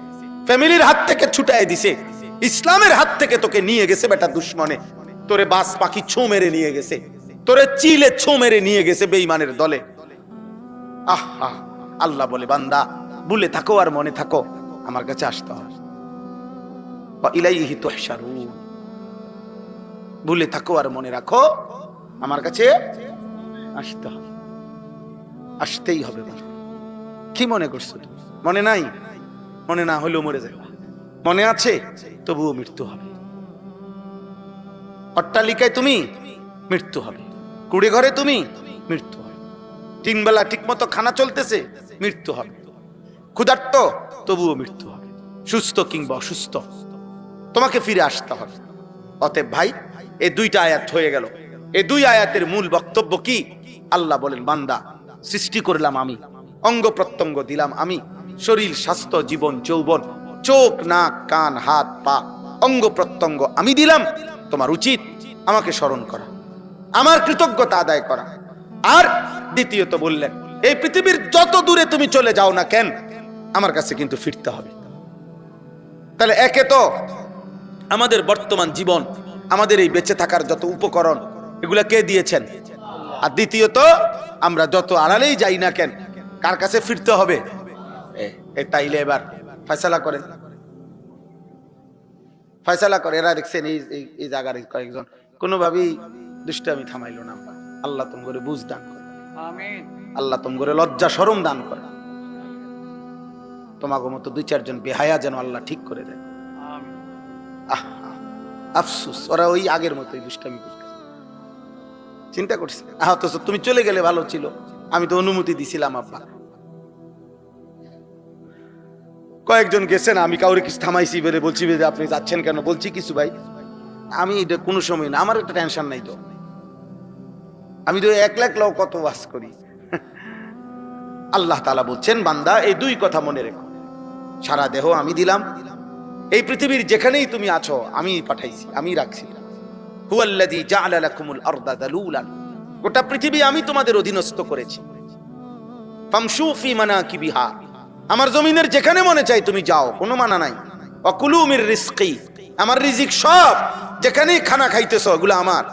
ফ্যামিলির হাত থেকে ছুটায় দিছে, ইসলামের হাত থেকে তোকে নিয়ে গেছে বেটা দুশ্মনে, তোরে বাস পাখি ছো মেরে নিয়ে গেছে, তোরে চিলে ছো মেরে নিয়ে গেছে বেঈমানের দলে। আহা, আল্লাহ বলে বান্দা ভুলে থাকো আর মনে থাকো, আমার কাছে আসতে হবে। ইলাইহি তুহশারুন, ভুলে থাকো আর মনে রাখো, আমার কাছে আসতে হবে, আসতেই হবে। কি মনে করছো? মনে নাই? মনে না হলেও মরে যাবে, মনে আছে তবুও মৃত্যু হবে। অট্টালিকায় তুমি, মৃত্যু হবে। কুড়ে ঘরে তুমি, মৃত্যু হবে। 3 বেলা ঠিক মতো খানা চলতেছে, মৃত্যু হবে। ক্ষুধার্ত, তবুও মৃত্যু হবে। সুস্থ কিংবা অসুস্থ, তোমাকে ফিরে আসতে হবে। অতএব ভাই, এই 2টা আয়াত হয়ে গেল। এই 2 আয়াতের মূল বক্তব্য কি? আল্লাহ বলেন বান্দা সৃষ্টি করলাম আমি, অঙ্গ প্রত্যঙ্গ দিলাম আমি, শরীর, স্বাস্থ্য, জীবন, যৌবন, চোখ, নাক, কান, হাত, পা, অঙ্গ প্রত্যঙ্গ আমি দিলাম। তোমার উচিত আমাকে স্মরণ করা, আমার কৃতজ্ঞতা আদায় করা। আর দ্বিতীয়ত বললেন, এই পৃথিবীর যত দূরে তুমি চলে যাও না কেন, আমার কাছে কিন্তু ফিরতে হবে। তাহলে একে তো আমাদের বর্তমান জীবন, আমাদের এই বেঁচে থাকার যত উপকরণ, এগুলা কে দিয়েছেন? আর দ্বিতীয়ত আমরা যত আড়ালেই যাই না কেন, কার কাছে ফিরতে হবে? তাইলে এবার ফয়সালা করেন, ফয়সালা করে। এরা দেখছেন এই জায়গার কয়েকজন কোনোভাবেই দুষ্টামি থামাইল না। আল্লাহ তুমি করে বুঝ দান করে, আল্লাহ তুমি করে লজ্জা শরম দান করে, তোমাকে মতো 2-4 জন বেহায়া যেন আল্লাহ ঠিক করে দেয়। আফসুস, ওরা ওই আগের মতোই দুষ্টামি করছে। চিন্তা করছে, অথচ তুমি চলে গেলে ভালো ছিল, আমি তো অনুমতি দিছিলাম। আব্বা কয়েকজন গেছেন, আমি কাউরে কিছু থামাইছি বলে বলছি যে আপনি যাচ্ছেন কেন? বলছি কিছু ভাই, আমি এটা কোনো সময় না, আমার একটা টেনশন নাই তো, আমি তো 1 লাখ লোক কত ওয়াজ করি। আল্লাহ তাআলা বলছেন বান্দা এই 2 কথা মনে রেখো, সারা দেহ আমি দিলাম, এই পৃথিবীর যেখানেই তুমি আছো আমি পাঠাইছি, আমি রাখছি। হুয়াল্লাযী জাআলা লাকুমুল আরদা যালুলান, গোটা পৃথিবী আমি তোমাদের অধীনস্থ করেছি। ফামশু ফি মানাকিবিহা, আমার জমিনের যেখানে মনে চাই তুমি যাও, কোনো মানা নাই। ওয়াকুলু মির রিজকি, আমার রিজিক সব, যেখানেই খানা খাইতেছো ওগুলো আমার,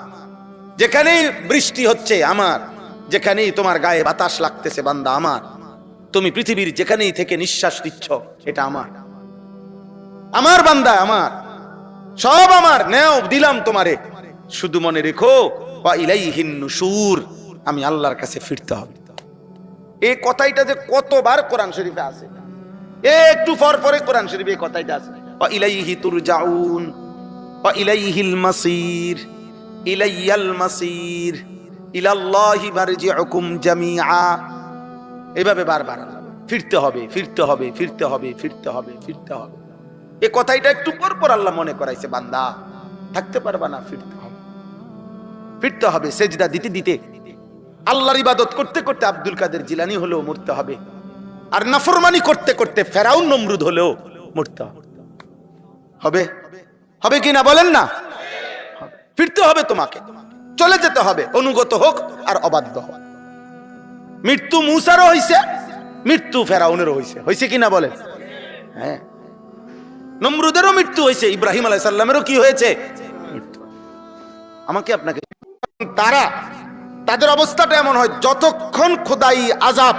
যেখানেই বৃষ্টি হচ্ছে আমার, যেখানেই তোমার গায়ে বাতাস লাগতেছে বান্দা আমার, তুমি পৃথিবীর যেখানেই থেকে নিঃশ্বাস নিচ্ছ এটা আমার, আমার বান্দা আমার, সব আমার, নেও দিলাম তোমারে। শুধু মনে রেখো ওয়া ইলাইহিন নুশুর, আমি আল্লাহর কাছে ফিরতে হবে। এই কথাইটা যে কতবার কোরআন শরীফে আছে, একটু পর পরে কোরআন শরীফে এই কথাইটা আছে। ওয়া ইলাইহি তুরজাউন ওয়া ইলাইহিল মাসির, ইলাইয়াল মাসির, ইলাল্লাহি মারজিউকুম জামিআ। এভাবে বারবার ফিরতে হবে, ফিরতে হবে, ফিরতে হবে, ফিরতে হবে, ফিরতে হবে। এই কথাইটা একটু পর পর আল্লাহ মনে করাইছে, বান্দা থাকতে পারবা না, ফিরতে হবে, ফিরতে হবে। সেজদা দিতে দিতে, আল্লাহর ইবাদত করতে করতে আব্দুল কাদের জিলানী হলেও মরতে হবে, আর নাফরমানি করতে করতে ফেরাউন নমরুদ হলেও মরতে হবে। হবে, হবে কি না বলেন না? ফিরতে হবে তোমাকে। চলে যেতে হবে, অনুগত হোক আর অবাধ্য হোক। মৃত্যু মূসারও হইছে, মৃত্যু ফেরাউনেরও হইছে, হইছে কিনা বলেন? হ্যাঁ, নমরুদেরও মৃত্যু হয়েছে, ইব্রাহিম আলাইহিস সালামেরও কি হয়েছে? মৃত্যু। আমাকে আপনাকে, তাদের অবস্থাটা এমন হয়, যতক্ষণ খোদাই আযাব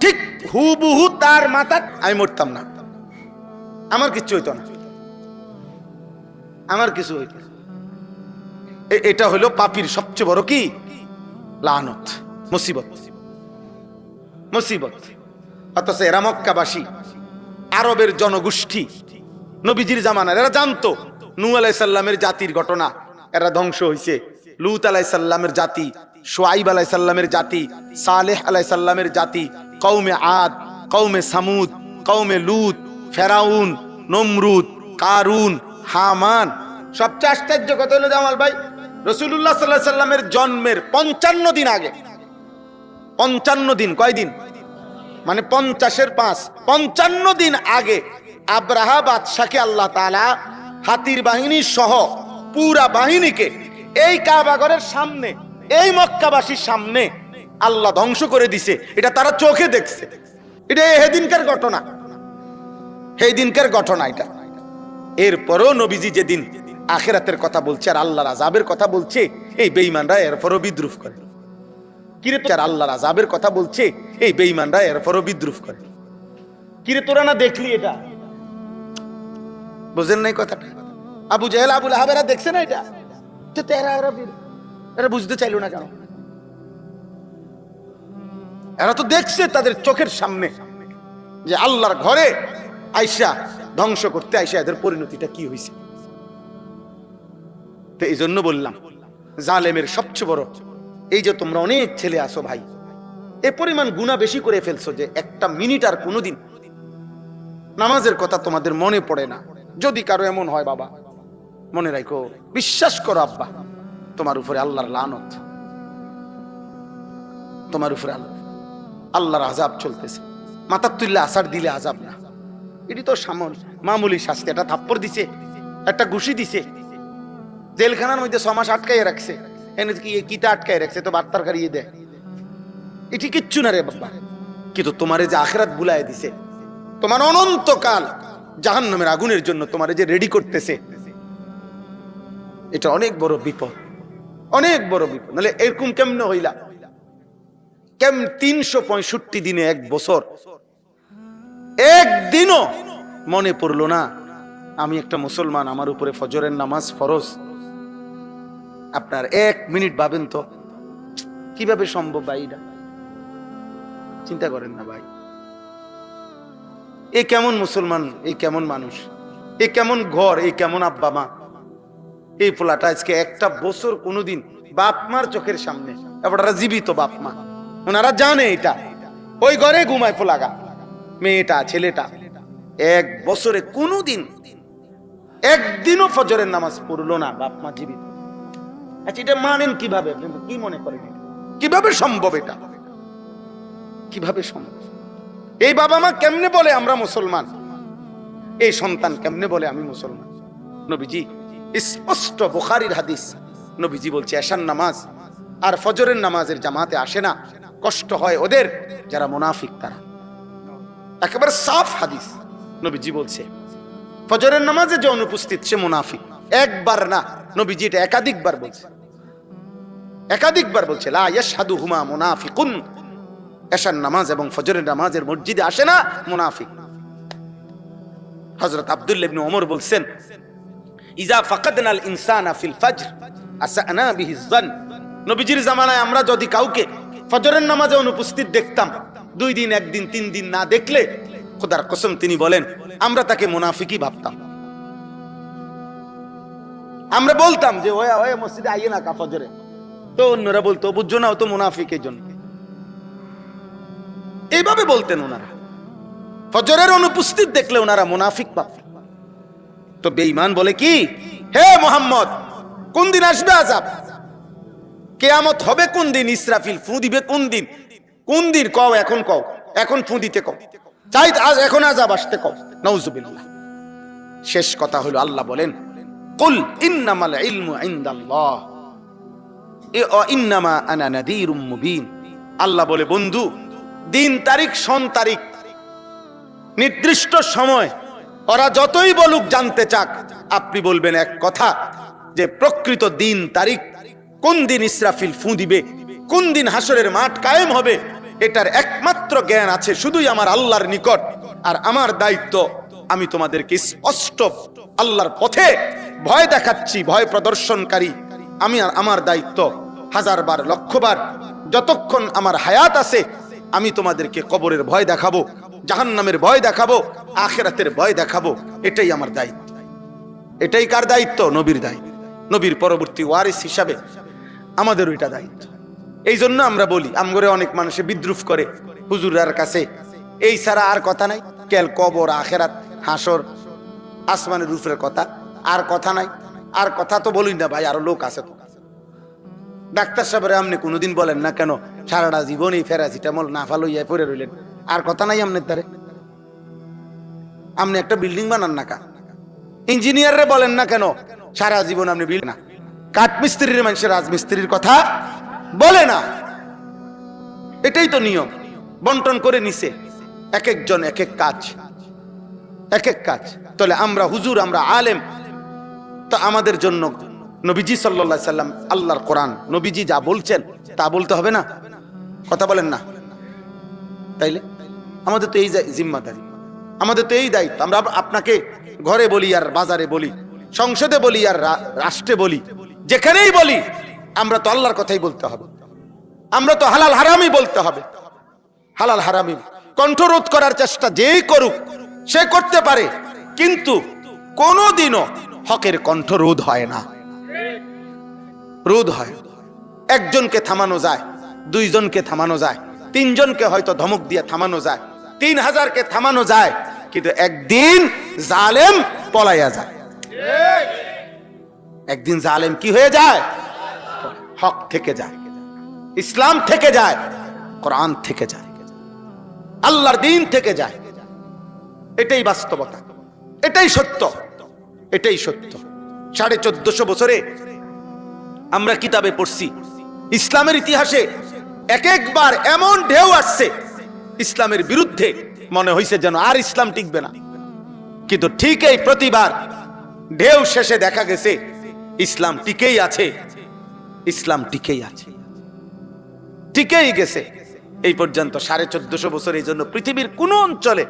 ঠিক হুবহু তার মাথা, আমি মরতাম না, আমার কিচ্ছু হইতো না, আমার কিছু হইতো। এটা হলো পাপীর সবচেয়ে বড় কি লানত, মুসিবত, মুসিবত। অথচ এরা মক্কাবাসী, আরবের জনগোষ্ঠী, নবীজির জামানার, এরা জানতো নূহ আলাইহিস সালামের জাতির ঘটনা, এরা ধ্বংস হইছে। লূত আলাইহিস সালামের জাতি, শুআইব আলাইহিস সালামের জাতি, সালেহ আলাইহিস সালামের জাতি, কওমে আদ, কওমে সামুদ, কওমে লূত, ফেরাউন, নমরুদ, কারুন, হামান। সবচেয়ে আশ্চর্য কথা হলো জামাল ভাই, রাসূলুল্লাহ সাল্লাল্লাহু আলাইহি সাল্লামের জন্মের 55 দিন আগে, 55 দিন, কয়দিন মানে 50-এর 5, 55 দিন আগে আব্রাহা বাদশাকে আল্লাহ তাআলা হাতির বাহিনী সহ পুরা বাহিনীকে এই কাবাঘরের সামনে, এই মক্কাবাসীর সামনে আল্লাহ ধ্বংস করে দিছে। এটা তারা চোখে দেখছে, এটা সেদিনকার ঘটনা, সেই দিনকার ঘটনা এটা। এরপরও নবীজি যেদিন আখিরাতের কথা বলছে আর আল্লাহর আযাবের কথা বলছে, এই বেঈমানরা এরপরও বিদ্রুপ করে। কিরে তোর আল্লাহর আযাবের কথা বলছে, এই বেঈমানরা এরপরও বিদ্রুপ করে। কিরে তোরা না দেখলি এটা? বুঝেন নাই কথাটা? আবু জাহেল, আবু লাহাব এরা দেখছে না এটা? এরা বুঝতে চাইলো না কেন? এরা তো দেখছে তাদের চোখের সামনে যে আল্লাহর ঘরে আইসা ধ্বংস করতে আইসা এদের পরিণতিটা কি হয়েছে। তো এই জন্য বললাম, জালেমের সবচেয়ে বড় এই যে তোমরা অনেক ছেলে আসো ভাই, এ পরিমাণ গুনাহ বেশি করে ফেলছো যে একটা মিনিট আর কোনোদিন নামাজের কথা তোমাদের মনে পড়ে না। যদি কারো এমন হয় বাবা, মনে রাখো, বিশ্বাস করো আব্বা, তোমার উপরে আল্লাহর লানত, তোমার উপরে আল্লাহর আযাব চলতেছে। মাথা তুললে আসার দিলে আযাব না, এটি তো মামুলি শাস্তি। একটা থাপ্পড় দিছে, একটা ঘুষি দিছে, জেলখানার মধ্যে 6 মাস আটকাইয়ে রাখছে, এনে কি কিতা আটকাই রাখছে, তো বার্তার কারিয়ে দেয়, এটি কিচ্ছু না রে বাবা। কিন্তু তোমারে যে আখিরাত বুলায় দিছে, তোমার অনন্তকাল জাহান্নামের আগুনের জন্য তোমারে যে রেডি করতেছে, এটা অনেক বড় বিপদ, অনেক বড় বিপদ। নাহলে এরকম কেমনে হইলা? 365 দিনে 1 বছর একদিনও মনে পড়লো না আমি একটা মুসলমান, আমার উপরে ফজরের নামাজ ফরজ? আপনার 1 মিনিট ভাবেন তো কিভাবে সম্ভব ভাই? এটা চিন্তা করেন না ভাই। এ কেমন মুসলমান, এই কেমন মানুষ, এ কেমন ঘর, এই কেমন আব্বা মা। এই পোলাটা আজকে একটা বছর কোনোদিন বাপ মার চোখের সামনে, এবারটা জীবিত বাপ মা, ওনারা জানে এটা, ওই ঘরে ঘুমায় পোলাগা, মেয়েটা ছেলেটা 1 বছরে কোনোদিন একদিনও ফজরের নামাজ পড়লো না, বাপ মা জীবিত। আচ্ছা, এটা মানেন কিভাবে? কি মনে করেন কিভাবে সম্ভব? এটা কিভাবে সম্ভব? এই বাবা মা কেমনে বলে আমরা মুসলমান? এই সন্তান কেমনে বলে আমি মুসলমান? নবীজি স্পষ্ট, বুখারীর হাদিস, নবীজি বলছে এশার নামাজ আর ফজরের নামাজের জামাতে আসে না, কষ্ট হয় ওদের যারা মুনাফিক তারা। একেবারে সাফ হাদিস, নবীজি বলছে ফজরের নামাজে যে অনুপস্থিত সে মুনাফিক। একবার না, নবীজি এটা একাধিকবার বলছে, একাধিকবার বলছে লা ইয়াশহাদুহুমা মুনাফিকুন, এশার নামাজ এবং ফজরের নামাজের মসজিদে আসে না মুনাফিক। হযরত আব্দুল্লাহ ইবনে ওমর বলছেন ইজা ফাকাদনাল ইনসানা ফিল ফজর আসানা বিহি যান। নবীজির জামানায় আমরা যদি কাউকে ফজরের নামাজে অনুপস্থিত দেখতাম, 2 দিন 1 দিন 3 দিন না দেখলে, খোদার কসম তিনি বলেন আমরা তাকে মুনাফিকই ভাবতাম। আমরা বলতাম যে ওয়া ওয়া মসজিদে আইয়ে না কা ফজরে, তো অন্যরা বলতো বুঝছো না ও তো মুনাফিকের জন্য। এইভাবে বলতেন ওনারা, ফজরের অনুপস্থিত দেখলে ওনারা মুনাফিক ভাবতেন। তো বেঈমান বলে কি, হে মুহাম্মদ কোন দিন আসবে আযাব? কিয়ামত হবে কোন দিন? ইসরাফিল ফু দিবে কোন দিন? কোন দিন কও, এখন কও, এখন ফু দিতে কও, চাই এখন আযাব আসতে কও। নাউজুবিল্লাহ। শেষ কথা হলো আল্লাহ বলেন কুল ইন্নামাল ইলমু ইনদাল্লাহ, ইন্নামা আনা নাযীরুম মুবিন। আল্লাহ বলে, বন্ধু, দিন তারিখ সন তারিখ নির্দিষ্ট সময় ওরা যতই বলুক জানতে চাক, আপনি বলবেন এক কথা, যে প্রকৃত দিন তারিখ, কোন দিন ইসরাফিল ফু দিবে, কোন দিন হাসরের মাঠ কায়েম হবে, এটার একমাত্র জ্ঞান আছে শুধুই আমার আল্লাহর নিকট। আর আমার দায়িত্ব, আমি তোমাদেরকে স্পষ্ট আল্লাহর পথে ভয় দেখাচ্ছি, ভয় প্রদর্শনকারী আমি। আর আমার দায়িত্ব হাজারবার লক্ষবার যতক্ষণ আমার হায়াত আছে আমি তোমাদেরকে কবরের ভয় দেখাবো, জাহান্নামের ভয় দেখাবো, আখিরাতের ভয় দেখাবো। এটাই আমার দায়িত্ব। এটাই কার দায়িত্ব? নবীর দায়িত্ব। নবীর পরবর্তী ওয়ারিস হিসাবে আমাদের ওইটা দায়িত্ব। এই জন্য আমরা বলি, আমগরে অনেক মানুষে বিদ্রুপ করে হুজুরের কাছে, এই ছাড়া আর কথা নাই, কেল কবর, আখিরাত, হাসর, আসমানের রূপের কথা, আর কথা নাই। আর কথা তো বলি না ভাই, আরো লোক আছে তো। ডাক্তার সাহেবের আপনি কোনোদিন বলেন না কেন সারাটা জীবন এই প্যারাসিটামল না ফালইয়া পড়ে রইলেন? আর কথা নাই আপনার দ্বারে? আপনি একটা বিল্ডিং বানান না কা? ইঞ্জিনিয়াররে বলেন না কেন সারা জীবন আপনি বিল্ডিং না? কাঠমিস্ত্রির মানুষের রাজমিস্ত্রির কথা বলে না। এটাই তো নিয়ম। বন্টন করে নিছে, এক একজন এক এক কাজ, এক এক কাজ। তাহলে আমরা হুজুর, আমরা আলেম, তো আমাদের জন্য নবীজি সাল্লাল্লাহু আলাইহি সাল্লাম, আল্লাহর কোরআন, নবীজি যা বলছেন তা বলতে হবে না? কথা বলেন না? তাইলে আমাদের তো এই জিম্মাদারি, আমাদের তো এই দায়িত্ব। আমরা আপনাকে ঘরে বলি আর বাজারে বলি, সংসদে বলি আর রাষ্ট্রে বলি, যেখানেই বলি, আমরা তো আল্লাহর কথাই বলতে হবে। আমরা তো হালাল হারামই বলতে হবে। হালাল হারামই কণ্ঠরোধ করার চেষ্টা যেই করুক সে করতে পারে, কিন্তু কোনোদিনও হকের কণ্ঠরোধ হয় না। রোধ হয়, একজনকে থামানো যায়, দুইজনকে থামানো যায়, তিনজনকে হয়তো ধমক দিয়ে থামানো যায়, 3000কে থামানো যায়, কিন্তু একদিন জালেম পলাইয়া যায়। একদিন জালেম কি হয়ে যায়? হক থেকে যায়, ইসলাম থেকে যায়, কোরআন থেকে যায়, আল্লাহর দ্বীন থেকে যায়। এটাই বাস্তবতা, এটাই সত্য, এটাই সত্য। 1450 বছরে আমরা কিতাবে পড়ছি, ইসলামের ইতিহাসে এক একবার এমন ঢেউ আসছে ইসলামের বিরুদ্ধে, মনে হয়েছে যেন আর ইসলাম টিকবে না। কিন্তু ঠিক এই প্রতিবার ঢেউ শেষে দেখা গেছে ইসলাম টিকেই আছে, ইসলাম টিকেই আছে, টিকেই গেছে এই পর্যন্ত 1450 বছর। এই জন্য পৃথিবীর কোন অঞ্চলে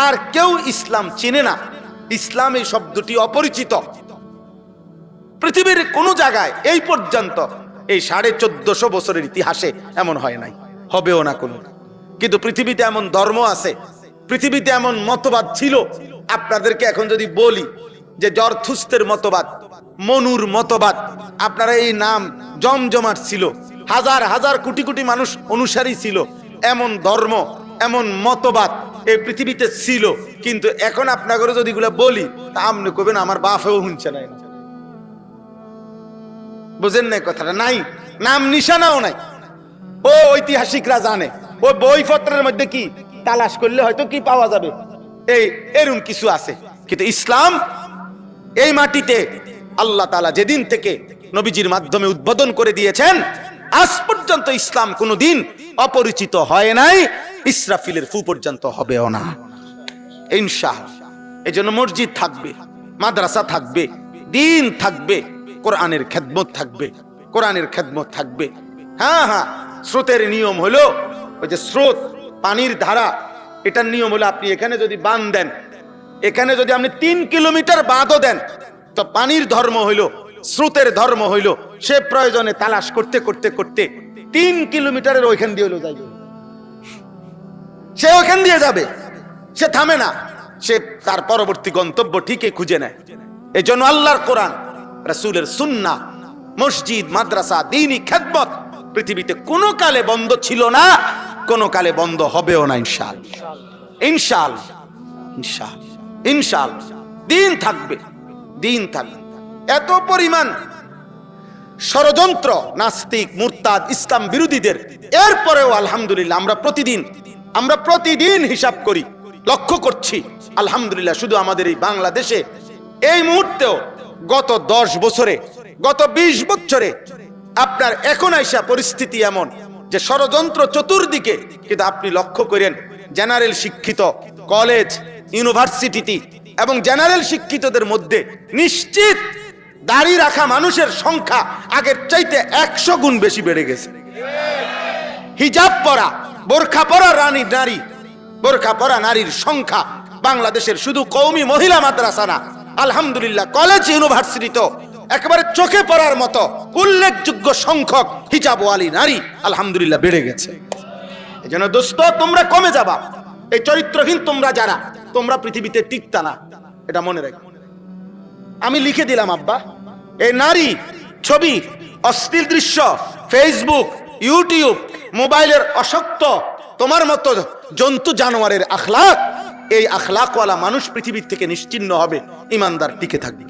আর কেউ ইসলাম চিনে না, ইসলাম এই শব্দটি অপরিচিত। পৃথিবীর কোন জায়গায় এই পর্যন্ত এই 1450 বছরের ইতিহাসে এমন হয় নাই, হবেও না কোনো। কিন্তু পৃথিবীতে এমন ধর্ম আছে, পৃথিবীতে এমন মতবাদ ছিল। আপনাদেরকে এখন যদি বলি যে জরথুস্তের মতবাদ, মনুর মতবাদ, আপনারা এই নাম জমজমাট ছিল, হাজার হাজার কোটি কোটি মানুষ অনুসারী ছিল, এমন ধর্ম, এমন মতবাদ এই পৃথিবীতে ছিল। কিন্তু এখন আপনাকে যদি এগুলো বলি, তা আপনি কবেন আমার বাপেও শুনছে না। বুঝেন না কথাটা? নাই, নাম নিশানাও নাই। ও ঐতিহাসিকরা জানে, ওই বইপত্রের মধ্যে কি তালাশ করলে হয়তো কি পাওয়া যাবে, এই এরকম কিছু আছে। কিন্তু ইসলাম এই মাটিতে আল্লাহ তাআলা যেদিন থেকে নবীজির মাধ্যমে উদ্বোধন করে দিয়েছেন, আজ পর্যন্ত ইসলাম কোনোদিন অপরিচিত হয় নাই, ইসরাফিলের ফু পর্যন্ত হবেও না ইনশাআল্লাহ। এজন্য মসজিদ থাকবে, মাদ্রাসা থাকবে, দ্বীন থাকবে, কোরআনের খেদমত থাকবে, কোরআনের খেদমত থাকবে। হ্যাঁ হ্যাঁ, স্রোতের নিয়ম হলো ওই যে স্রোত, পানির ধারা, এটার নিয়ম হলো আপনি এখানে যদি বাঁধ দেন, এখানে যদি আপনি 3 কিলোমিটার বাঁধও দেন, তো পানির ধর্ম হইল, স্রোতের ধর্ম হইল, সে প্রয়োজনে তালাশ করতে করতে করতে 3 কিলোমিটারের ওইখান দিয়ে হইলো যাইবে, সে ওইখান দিয়ে যাবে, সে থামে না, সে তার পরবর্তী গন্তব্য ঠিকই খুঁজে নেয়। এই জন্য আল্লাহর কোরআন, রাসূলের সুন্নাহ, মসজিদ, মাদ্রাসা, দ্বীনি খেদমত পৃথিবীতে কোনো কালে বন্ধ ছিল না, কোনো কালে বন্ধ হবেও না ইনশাআল্লাহ। ইনশাআল্লাহ, ইনশাআল্লাহ, ইনশাআল্লাহ দ্বীন থাকবে, দ্বীন থাকবে। এত পরিমাণ ষড়যন্ত্র নাস্তিক, মুরতাদ, ইসলাম বিরোধীদের, এরপরেও আলহামদুলিল্লাহ আমরা প্রতিদিন হিসাব করি, লক্ষ্য করছি আলহামদুলিল্লাহ, শুধু আমাদের এই বাংলাদেশে এই মুহূর্তেও গত 10 বছরে, গত 20 বছরে আপনার এখন আইসা পরিস্থিতি এমন যে ষড়যন্ত্র চতুর্দিকে, কিন্তু আপনি লক্ষ্য করেন জেনারেল শিক্ষিত কলেজ ইউনিভার্সিটিতে এবং জেনারেল শিক্ষিতদের মধ্যে নিশ্চিত দাড়ি রাখা মানুষের সংখ্যা আগের চাইতে 100 গুণ বেশি বেড়ে গেছে। হিজাব পরা, বোরখা পরা নারী, বোরখা পরা নারীর সংখ্যা বাংলাদেশের শুধু কওমি মহিলা মাদ্রাসা না, আলহামদুলিল্লাহ কলেজ ইউনিভার্সিটিতেও একেবারে চোখে পড়ার মতো উল্লেখযোগ্য সংখ্যক হিজাবওয়ালী নারী আলহামদুলিল্লাহ বেড়ে গেছে। এই জন্য দোস্ত, তোমরা কমে যাবা। এই চরিত্রহীন তোমরা যারা, তোমরা পৃথিবীতে টিকতা না, এটা মনে রাখ। আমি লিখে দিলাম আব্বা, এই নারী ছবি, অশ্লীল দৃশ্য, ফেসবুক, ইউটিউব, মোবাইলের অসক্ত তোমার মতো জন্তু জানোয়ারের আখলাক, এই আখলাকওয়ালা মানুষ পৃথিবীর থেকে নিশ্চিহ্ন হবে, ইমানদার টিকে থাকবে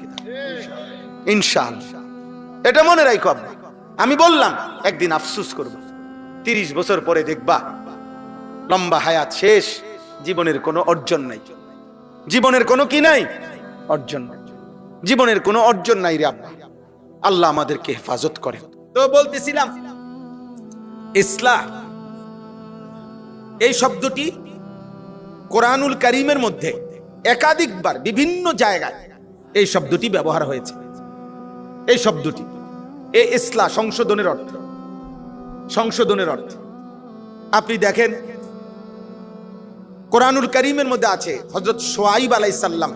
ইনশাআল্লাহ। এটা মনে রাখো আব্বা। আমি বললাম একদিন আফসোস করব, 30 বছর পরে দেখবা লম্বা হায়াত শেষ, জীবনের কোনো অর্জন নাই, জীবনের কোনো কি নাই, অর্জন নাই, জীবনের কোনো অর্জন নাই রে আব্বা। আল্লাহ আমাদেরকে হেফাজত করে। তো বলতেছিলাম ইসলাহ এই শব্দটি কোরআনুল কারীমের মধ্যে একাধিকবার বিভিন্ন জায়গায় এই শব্দটি ব্যবহার হয়েছে। এই শব্দটি এই ইসলাহ সংশোধনের অর্থ, সংশোধনের অর্থ আপনি দেখেন কোরআনুল কারীমের মধ্যে আছে হযরত শুআয়ব আলাইহিস সালাম,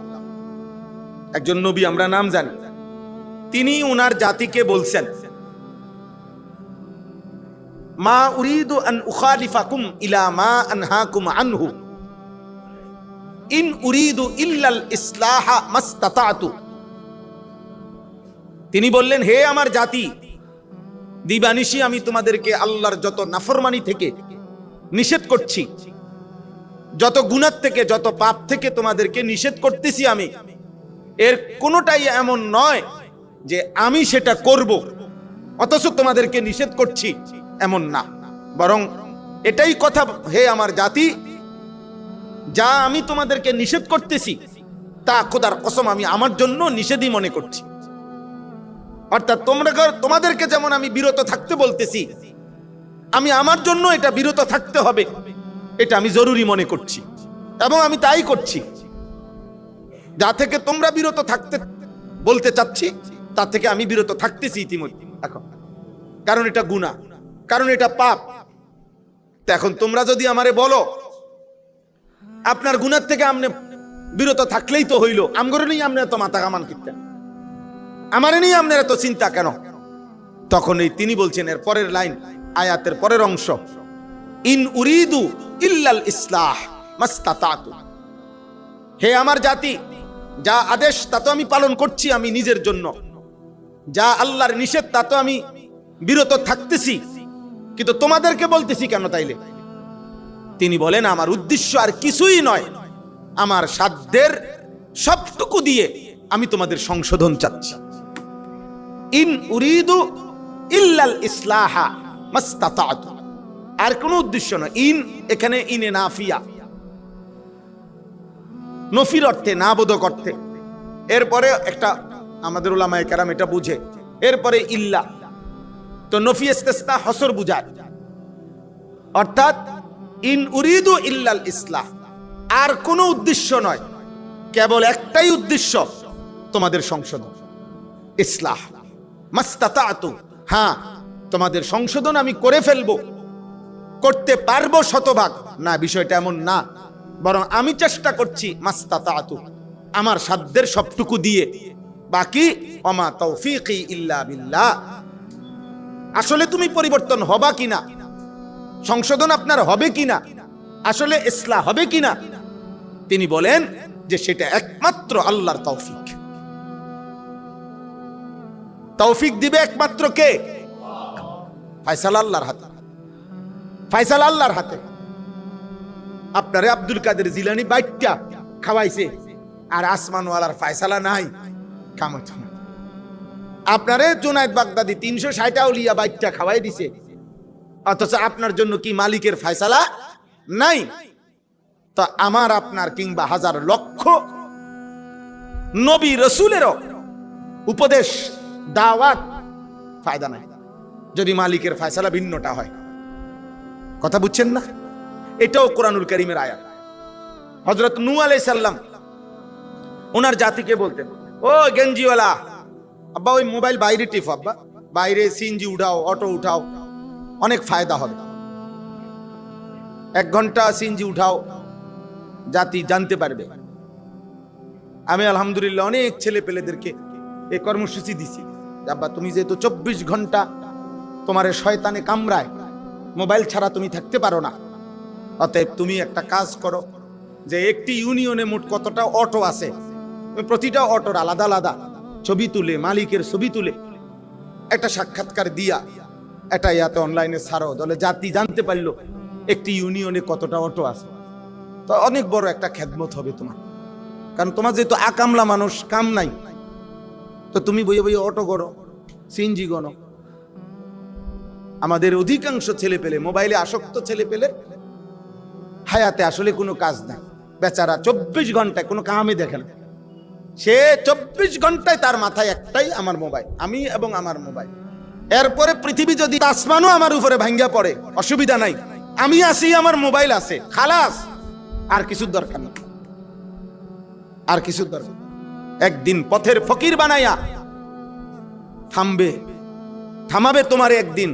একজন নবী, আমরা নাম জানি। তিনি উনার জাতিকে বলছেন, মা উরিদু আন উখালিফাকুম ইলা মা আনহাকুম আনহু ইন উরিদু ইল্লাল ইসলাহা মাসতাতাতু। তিনি বললেন, হে আমার জাতি, দিবানিশি আমি তোমাদেরকে আল্লাহর যত নাফরমানি থেকে নিষেধ করছি, যত গুনাহ থেকে, যত পাপ থেকে তোমাদেরকে নিষেধ করতেছি আমি, এর কোনোটাই এমন নয় যে আমি সেটা করব অথচ তোমাদেরকে নিষেধ করছি, এমন না। বরং এটাই কথা, হে আমার জাতি, যা আমি তোমাদেরকে নিষেধ করতেছি তা খোদার কসম আমি আমার জন্য নিষেধই মনে করছি। অর্থাৎ তোমাদেরকে যেমন আমি বিরত থাকতে বলতেছি, আমি আমার জন্য এটা বিরত থাকতে হবে, এটা আমি জরুরি মনে করছি এবং আমি তাই করছি। যা থেকে তোমরা বিরত থাকতে বলতে চাচ্ছি তা থেকে আমি বিরত থাকতেছি ইতিমধ্যে এখন, কারণ এটা গুনাহ, কারণ এটা পাপ। তো এখন তোমরা যদি আমারে বলো আপনার গুনাহ থেকে আমনে বিরত থাকলেই তো হইল, আমগরে নেই আমনে এত মাথা কামান কিনতেন, আমারে নিয়ে আপনার এত চিন্তা কেন? তখন এই তিনি বলছেন এর পরের লাইন, আয়াতের পরের অংশ, ইন উরিদু ইল্লাল ইসলাহ মাসতাতাতু। হে আমার জাতি, যা আদেশ তা তো আমি পালন করছি আমি নিজের জন্য, যা আল্লাহর নিষেধ তা তো আমি বিরত থাকতেছি, কিন্তু তোমাদেরকে বলতেছি কেন তাইলে? তিনি বলেন, আমার উদ্দেশ্য আর কিছুই নয়, আমার সাধ্যের সবটুকু দিয়ে আমি তোমাদের সংশোধন চাচ্ছি। ইন উরিদু ইল্লাল ইসলাহা মাসতাতাতু, আর কোনো উদ্দেশ্য নয়। ইন এখানে ইনে নাফিয়া, নফির অর্থে, না বোধক অর্থে। এরপরে একটা আমাদের উলামায়ে কেরাম এটা বুঝে, এরপরে ইল্লা, তো নফি ইস্তিসনা হসর বুঝায়। অর্থাৎ ইন উরিদু ইল্লাল ইসলাহ, আর কোনো উদ্দেশ্য নয়, কেবল একটাই উদ্দেশ্য, তোমাদের সংশোধন, ইসলাহ। মাসতাতাতু, হ্যাঁ তোমাদের সংশোধন আমি করে ফেলবো, করতে পারবো শতভাগ না, বিষয়টা এমন না, বরং আমি চেষ্টা করছি মাসতাতাতু, আমার সাধ্যের সবটুকু দিয়ে। বাকি ওমা তৌফিকি ইল্লা বিল্লাহ। আসলে তুমি পরিবর্তন হবা কিনা, সংশোধন আপনার হবে কিনা, আসলে ইসলাহ হবে কিনা, তিনি বলেন যে সেটা একমাত্র আল্লাহর তৌফিক। তৌফিক দিবে একমাত্র কে? ফয়সালা আল্লাহর হাতে, ফয়সালা আল্লাহর হাতে। আপনারে আব্দুল কাদের জিলানী বাইটটা খাওয়াইছে, আর আসমানওয়ালার ফয়সালা নাই, কামত। আপনারে জুনায়েদ বাগদাদি 360 আউলিয়া বাইটটা খাওয়াই দিছে, অথচ আপনার জন্য কি মালিকের ফয়সালা নাই? তো আমার আপনার কিংবা হাজার লক্ষ নবী রসুলেরও উপদেশ, দাওয়াত ফায়দা নাই। যদি মালিকের ফয়সালা ভিন্নটা হয়। কথা বুঝছেন না? এটাও কোরআনুল কারীমের আয়াত। হযরত নূহ আলাইহিস সালাম ওনার জাতিকে বলতেন, ও গেঞ্জিওয়ালা আব্বা, ওই মোবাইল বাইরে টিপ আব্বা, বাইরে সিএনজি উঠাও, অটো উঠাও, অনেক ফায়দা হবে। 1 ঘন্টা সিএনজি উঠাও, জাতি জানতে পারবে। আমি আলহামদুলিল্লাহ অনেক ছেলে পেলেদেরকে এই কর্মসূচি দিছি, আব্বা তুমি যেহেতু 24 ঘন্টা তোমার শয়তানে কামড়ায়, মোবাইল ছাড়া তুমি থাকতে পারো না, অতএব তুমি একটা কাজ করো, যে একটি ইউনিয়নে মোট কতটা অটো আছে, প্রতিটা অটোর আলাদা আলাদা ছবি তুলে, মালিকের ছবি তুলে একটা সাক্ষাৎকার দিয়া এটা ইয়াতে অনলাইনে ছাড়ো, তাহলে জাতি জানতে পারলো একটি ইউনিয়নে কতটা অটো আছে। তো অনেক বড় একটা খেদমত হবে তোমার, কারণ তোমার যেহেতু আকামলা মানুষ, কাম নাই, তো তুমি বইয়ে বইয়ে অটো গড়ো, সিএনজি গণো। আমাদের অধিকাংশ ছেলে পেলে, মোবাইলে আসক্ত ছেলে পেলে হায়াতে আসলে কোনো কাজ নাই। বেচারা 24 ঘন্টায় কোনো কামই দেখে না, সে 24 ঘন্টায় তার মাথায় একটাই, আমার মোবাইল, আমি এবং আমার মোবাইল। এরপরে পৃথিবী যদি আসমানও আমার উপরে ভাঙ্গা পড়ে অসুবিধা নাই, আমি আছি, আমার মোবাইল আছে, খালাস, আর কিছুর দরকার নেই, আর কিছুর দরকার। একদিন পথের ফকির বানাইয়া থামাবে তোমার একদিন,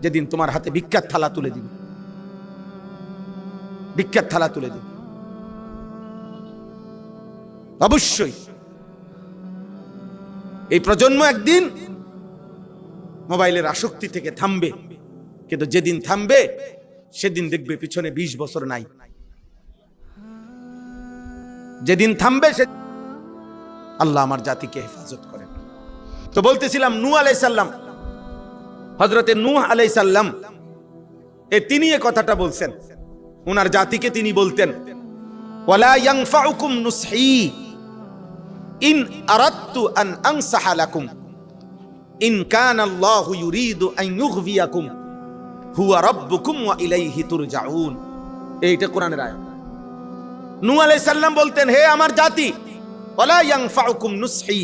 যেদিন তোমার হাতে ভিক্ষার থালা তুলে দিবে, ভিক্ষার থালা তুলে দিবে। অবশ্যই এই প্রজন্ম একদিন মোবাইলের আসক্তি থেকে থামবে, কিন্তু যেদিন থামবে সেদিন দেখবে পিছনে 20 বছর নাই। যেদিন থামবে সে, আল্লাহ আমার জাতিকে হেফাজত করেন। তো বলতেছিলাম নূহ আলাইহিস সালাম, হযরতে নূহ আলাইহিস সালাম তিনি এই কথাটা বলছেন, ওনার জাতিকে তিনি বলতেন, ওয়ালা ইয়ানফাউকুম নুসহি ইন আরাদতু আন আনসাহা লাকুম ইন কানা আল্লাহু ইউরিদু আন ইউগভিয়াকুম হুয়া রাব্বুকুম ওয়া ইলাইহি তুরজাউন। এইটা কোরআনের আয়াত। নূহ আলাইহিস সালাম বলতেন, হে আমার জাতি, ওয়ালা ইয়ানফাউকুম নুসহি,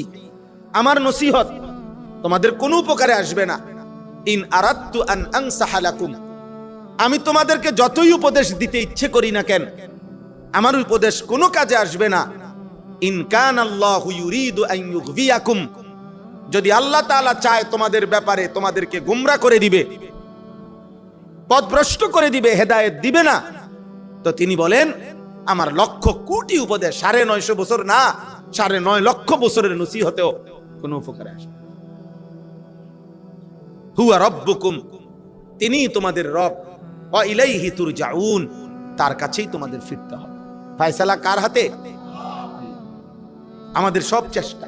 আমার নসিহত তোমাদের কোনো উপকারে আসবে না। ইন আরাদতু আন আনসাহা লাকুম, আমি তোমাদেরকে যতই উপদেশ দিতে ইচ্ছে করি না কেন, আমার উপদেশ কোনো কাজে আসবে না। ইন কানাল্লাহু ইউরিদু আন ইউগভিয়াকুম, যদি আল্লাহ তাআলা চায় তোমাদের ব্যাপারে তোমাদেরকে গোমরা করে দিবে, পথভ্রষ্ট করে দিবে, হেদায়েত দিবে না, তো তিনি বলেন আমার লক্ষ কোটি উপদেশ, 950 বছর না, 9.5 লক্ষ বছরের নসিহতেও কোনো উপকারে আসে না। হুয়া রাব্বুকুম, তিনি তোমাদের রব, ওয়া ইলাইহি তুরজাউন, তার কাছেই তোমাদের ফিরতে হবে। ফয়সালা কার হাতে? আমাদের সব চেষ্টা,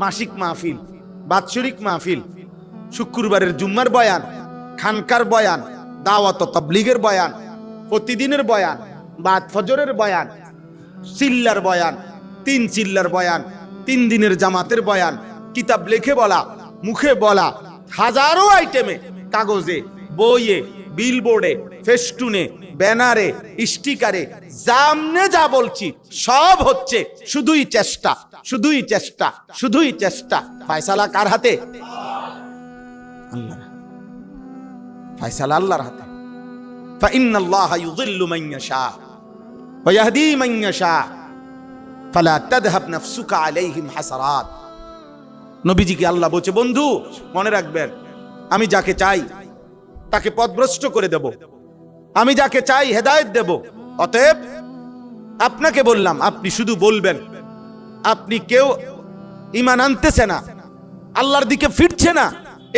মাসিক মাহফিল, বাৎসরিক মাহফিল, শুক্রবারের জুম্মার বয়ান, খানকার বয়ান, দাওয়াত ও তাবলীগের বয়ান, প্রতিদিনের বয়ান, বাদ ফজরের বয়ান, চিল্লার বয়ান, 3 চিল্লার বয়ান, 3 দিনের জামাতের বয়ান, কিতাব লিখে বলা, মুখে বলা, হাজারো আইটেমে, কাগজে, বইয়ে, বিলবোর্ডে, ফেস্টুনে, ব্যানারে, স্টিকারে, জামনে যা বলছি সব হচ্ছে শুধুই চেষ্টা, শুধুই চেষ্টা, শুধুই চেষ্টা। ফয়সালা কার হাতে? আল্লাহ। ফয়সালা আল্লাহর হাতে। ফাইন্নাল্লাহা ইউযিল্লু মান ইয়াশা ওয়া ইয়াহদি মান ইয়াশা ফালা তাযহাব নাফসুকা আলাইহিম হাসারাত। নবীজিকে আল্লাহ বলছে, বন্ধু মনে রাখবেন, আমি যাকে চাই তাকে পথভ্রষ্ট করে দেব, আমি যাকে চাই হেদায়েত দেব। অতএব আপনাকে বললাম, আপনি শুধু বলবেন, আপনি কেউ ঈমান আনতেছে না, আল্লাহর দিকে ফিরছে না,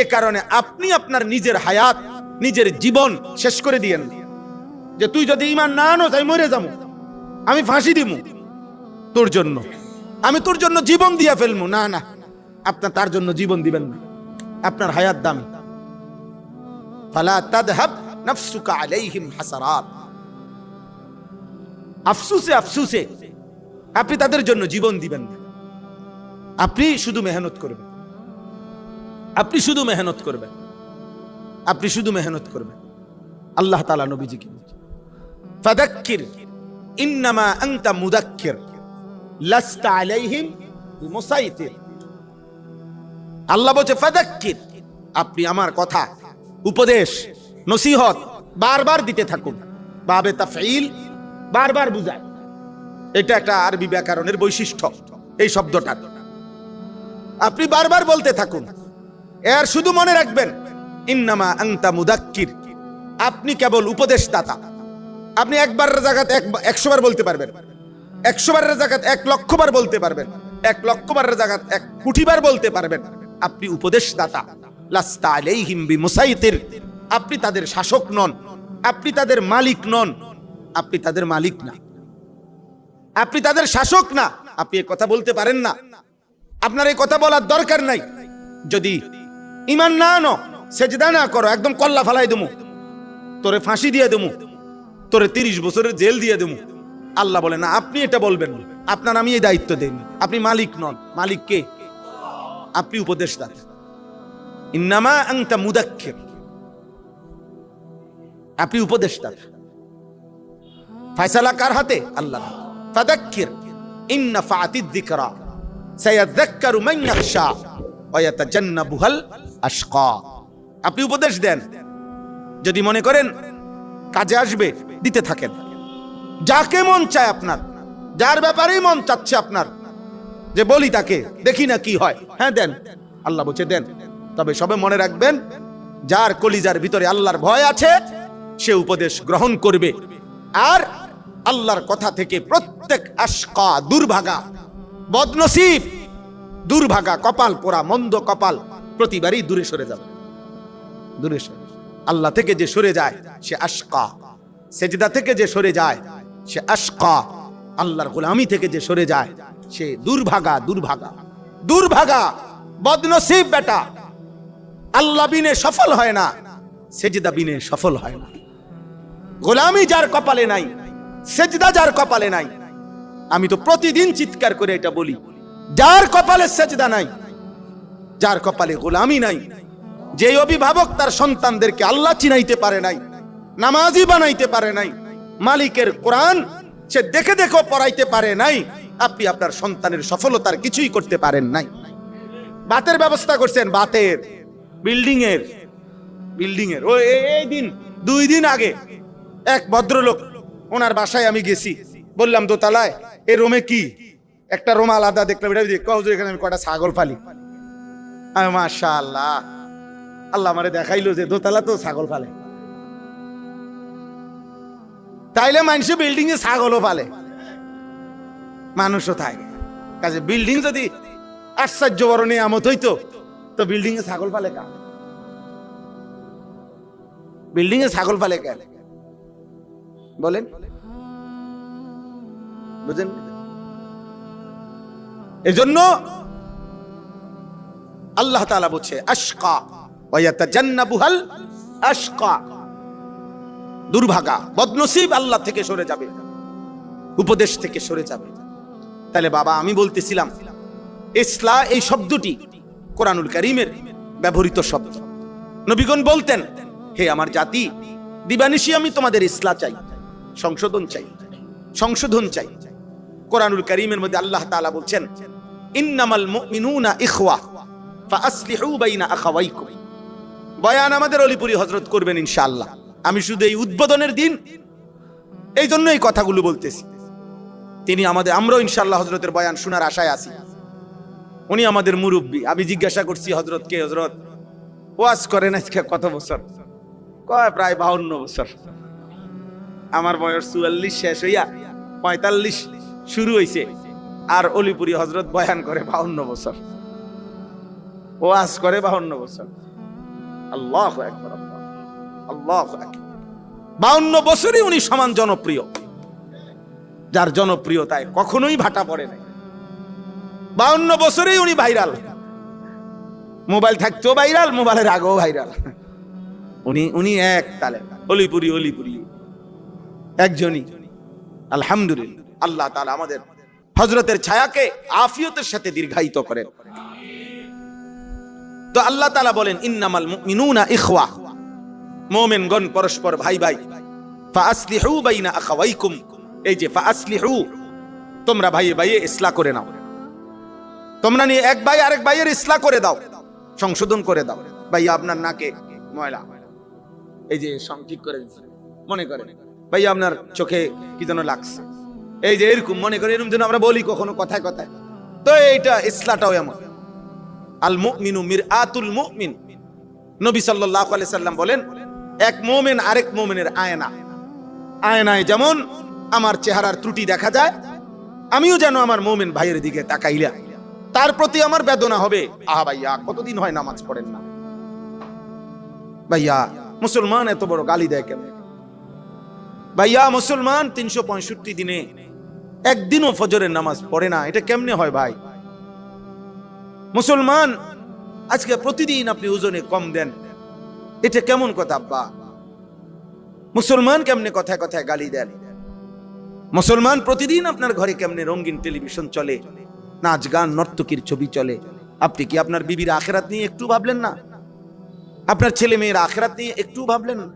এ কারণে আপনি আপনার নিজের হায়াত, নিজের জীবন শেষ করে দিয়েন, যে তুই যদি ঈমান না আনো তাই মরে যাবো, আমি ফাঁসি দিমু তোর জন্য, আমি তোর জন্য জীবন দিয়ে ফেলবো। না না, আপনার তার জন্য জীবন দিবেন না, আপনার হায়াত দামি। ফালা তাযহাব নাফসুকা আলাইহিম হাসারাত, আফসোসে আফসোসে আপনি তাদের জন্য জীবন দিবেন না, আপনি শুধু মেহনত করবেন, আপনি শুধু মেহনত করবেন, আপনি শুধু মেহনত করবেন। আল্লাহ তাআলা নবীজিকে বলছেন, ফাযাক্কির ইন্নামা আনতা মুযাক্কির লাস্তা আলাইহিম বিমুসাইতির। আল্লাহ বলছে ফাযাক্কির, আপনি আমার কথা উপদেশ, নসিহত বারবার দিতে থাকুন। বাবে তাফঈল, বারবার বুঝায়। এটা একটা আরবি ব্যাকরণের বৈশিষ্ট্য এই শব্দটা। আপনি বারবার বলতে থাকুন। এর শুধু মনে রাখবেন, ইন্নামা আনতা মুদাক্কির, আপনি কেবল উপদেশদাতা। আপনি একবারের জায়গাতে 100 বার বলতে পারবেন, 100 বারের জায়গাতে 1 লক্ষ বার বলতে পারবেন, 1 লক্ষ বারের জায়গাতে 1 কোটি বার বলতে পারবেন। আপনি উপদেশদাতা। লাস্তা আলাইহিম বিমুসাইতির, আপনি তাদের শাসক নন, আপনি তাদের মালিক নন, আপনি তাদের মালিক না, আপনি তাদের শাসক না। আপনি এই কথা বলতে পারেন না, আপনার এই কথা বলার দরকার নাই। যদি ঈমান না আনো, সেজদা না করো, একদম কল্লা ফালাই দেবো, তোরে ফাঁসি দিয়ে দেবো, তোরে 30 বছরের জেল দিয়ে দেবো। আল্লাহ বলে না, আপনি এটা বলবেন না, আপনার আমি এই দায়িত্ব দেন। আপনি মালিক নন। মালিক কে? আপনি উপদেশদাতা। ইন্নামা আনতা মুদাক্কির, আপনি উপদেশদাতা। ফয়সালা কার হাতে? আল্লাহ। ফাদাক্কির ইন নাফাতিদ যিকরা সায়াযাক্কারু মান ইয়াখশা ওয়া ইয়াতাজান্নাবুহাল আশকা। আপনি উপদেশ দেন, যদি মনে করেন কাজে আসবে, দিতে থাকেন। যাকে মন চায় আপনার, যার ব্যাপারেই মন চাচ্ছে আপনার যে বলি তাকে, দেখি না কি হয়, হ্যাঁ দেন। আল্লাহ বলছে দেন। তবে সবে মনে রাখবেন, যার কলিজার ভিতরে আল্লাহর ভয় আছে সে উপদেশ গ্রহণ করবে। আর আল্লাহর কথা থেকে প্রত্যেক আশকা, দুর্ভাগা, বদনসিব, দুর্ভাগা, কপাল পোড়া, মন্দ কপাল প্রতিবারই দূরে সরে যাবে। দূরে সরে আল্লাহ থেকে যে সরে যায় সে আশকা, সেজদা থেকে যে সরে যায় সে আশকা, আল্লাহর গোলামি থেকে যে সরে যায় সে দুর্ভাগা, দুর্ভাগা, দুর্ভাগা, বদনসিব বেটা। আল্লাহ বিনে সফল হয় না, সেজদা বিনে সফল হয় না। গোলামি যার কপালে নাই, সেজদা যার কপালে নাই, আমি তো প্রতিদিন চিৎকার করে এটা বলি, যার কপালে সেজদা নাই, যার কপালে গোলামি নাই, যে অভিভাবক তার সন্তানদেরকে আল্লাহ চিনাইতে পারে নাই, নামাজি বানাইতে পারে নাই, মালিকের কোরআন সে দেখে দেখে পড়াইতে পারে নাই, আপনি আপনার সন্তানের সফলতার কিছুই করতে পারেন নাই। বাতের ব্যবস্থা করছেন, বাতের, বিল্ডিং এর, ওই এই দিন 2 দিন আগে এক ভদ্রলোক, ওনার বাসায় আমি গেছি, বললাম দোতলায় এই রুমে কি একটা রুম আলাদা দেখলাম, এখানে আমি কটা ছাগল পালি। মাশাআল্লাহ, আল্লাহ আমারে দেখাইলো যে দোতলা তো ছাগল পালে। তাইলে মানুষ বিল্ডিং এ ছাগলও পালে, মানুষও থাকে। কাজে বিল্ডিং যদি আশ্চর্য বড় নিয়ামত হইতো, তো বিল্ডিং এ ছাগল পালে কেন? বিল্ডিং এ ছাগল পালে কেন বলেন? বুঝেন? এজন্য আল্লাহ তাআলা বলছে আশকা ওয়া ইয়াতাজান্নাবুহাল আশকা, দুর্ভাগা, বদনসিব আল্লাহ থেকে সরে যাবে, উপদেশ থেকে সরে যাবে। তাহলে বাবা, আমি বলতেছিলাম ইসলাহ এই শব্দটি কোরআনুল কারীমের ব্যবহৃত শব্দ। নবীগণ বলতেন, হে আমার জাতি, দিবানিশি আমি তোমাদের ইসলাহ চাই, সংশোধন চাই, সংশোধন চাই। কোরআনুল কারীমের মধ্যে আল্লাহ তাআলা বলছেন, ইন্নামাল মুমিনুনা ইখওয়া ফাআসলিহু বাইনা আখাওয়াইকুম। বয়ান আমাদের অলিপুরি হযরত করবেন ইনশাআল্লাহ। আমি শুধু এই উদ্বোধনের দিন এই জন্য এই কথাগুলো বলতেছি। তিনি আমরাও ইনশাআল্লাহ হযরতের বয়ান শোনার আশায় আছি। উনি আমাদের মুরব্বী। আমি জিজ্ঞাসা করছি, হযরত কে? হযরত ওয়াজ করেন আজকে কত বছর? কয় প্রায় 52 বছর। আমার বয়স 44 শেষ হইয়া 45 শুরু হইছে, আর অলিপুরি হযরত বয়ান করে 52 বছর, ওয়াজ করে 52 বছর। আল্লাহু আকবার, আল্লাহু আকবার। 52 বছরই উনি সমান জনপ্রিয়, যার জনপ্রিয়তায় কখনোই ভাটা পড়ে নাই। 52 বছরেই উনি ভাইরাল। মোবাইল থাকতেও ভাইরাল, মোবাইলের আগেও ভাইরাল। উনি এক তালে অলিপুরি একজনই। আলহামদুলিল্লাহ, আল্লাহ তাআলা আমাদের হযরতের ছায়াকে আফিয়তের সাথে দীর্ঘায়িত করেন। তো আল্লাহ তাআলা বলেন, ইন্নামাল মুমিনুনা ইখওয়া, মুমিনগণ পরস্পর ভাই ভাই। ফাআসলিহু বাইনা আখাওয়াইকুম, এই যে ফাআসলিহু, তোমরা ভাইয়ে ভাইয়ে ইসলাহ করে নাও, তোমরা নিয়ে এক ভাই আরেক ভাইয়ের ইসলাহ করে দাও, সংশোধন করে দাও। ভাই আপনার নাকে ময়লা, এই যে ঠিক করে দিচ্ছে, মনে করেন ভাই আপনার চোখে কি যেন লাগছে, এই যে এরকম মনে করেন, এরকম যেন আমরা বলি কখনো কথায় কথায়। তো এইটা ইসলামটাও এমন। আল মুমিনু মিরআতুল মুমিন, নবী সাল্লাল্লাহু আলাইহি সাল্লাম বলেন, এক মুমিন আরেক মুমিনের আয়না। আয়নায় যেমন আমার চেহারার ত্রুটি দেখা যায়, আমিও যেন আমার মুমিন ভাইয়ের দিকে তাকাইলা তার প্রতি আমার বেদনা হবে, আহা ভাইয়া কতদিন হয় নামাজ পড়েন না, ভাইয়া মুসলমান এত বড় গালি দেয় কেন, ভাইয়া মুসলমান 365 দিনে একদিনও ফজরের নামাজ পড়ে না, এটা কেমনে হয় ভাই? মুসলমান আজকে প্রতিদিন আপনি ওজনে কম দেন, এটা কেমন কথা আব্বা? মুসলমান কেমনে কথায় কথায় গালি দেন? মুসলমান প্রতিদিন আপনার ঘরে কেমনে রঙিন টেলিভিশন চলে, নাচ গান নর্তকীর ছবি চলে, আপনি কি আপনার বিবির আখিরাত নিয়ে একটু ভাবলেন না? আপনার ছেলে মেয়ের আখিরাত নিয়ে একটু ভাবলেন না?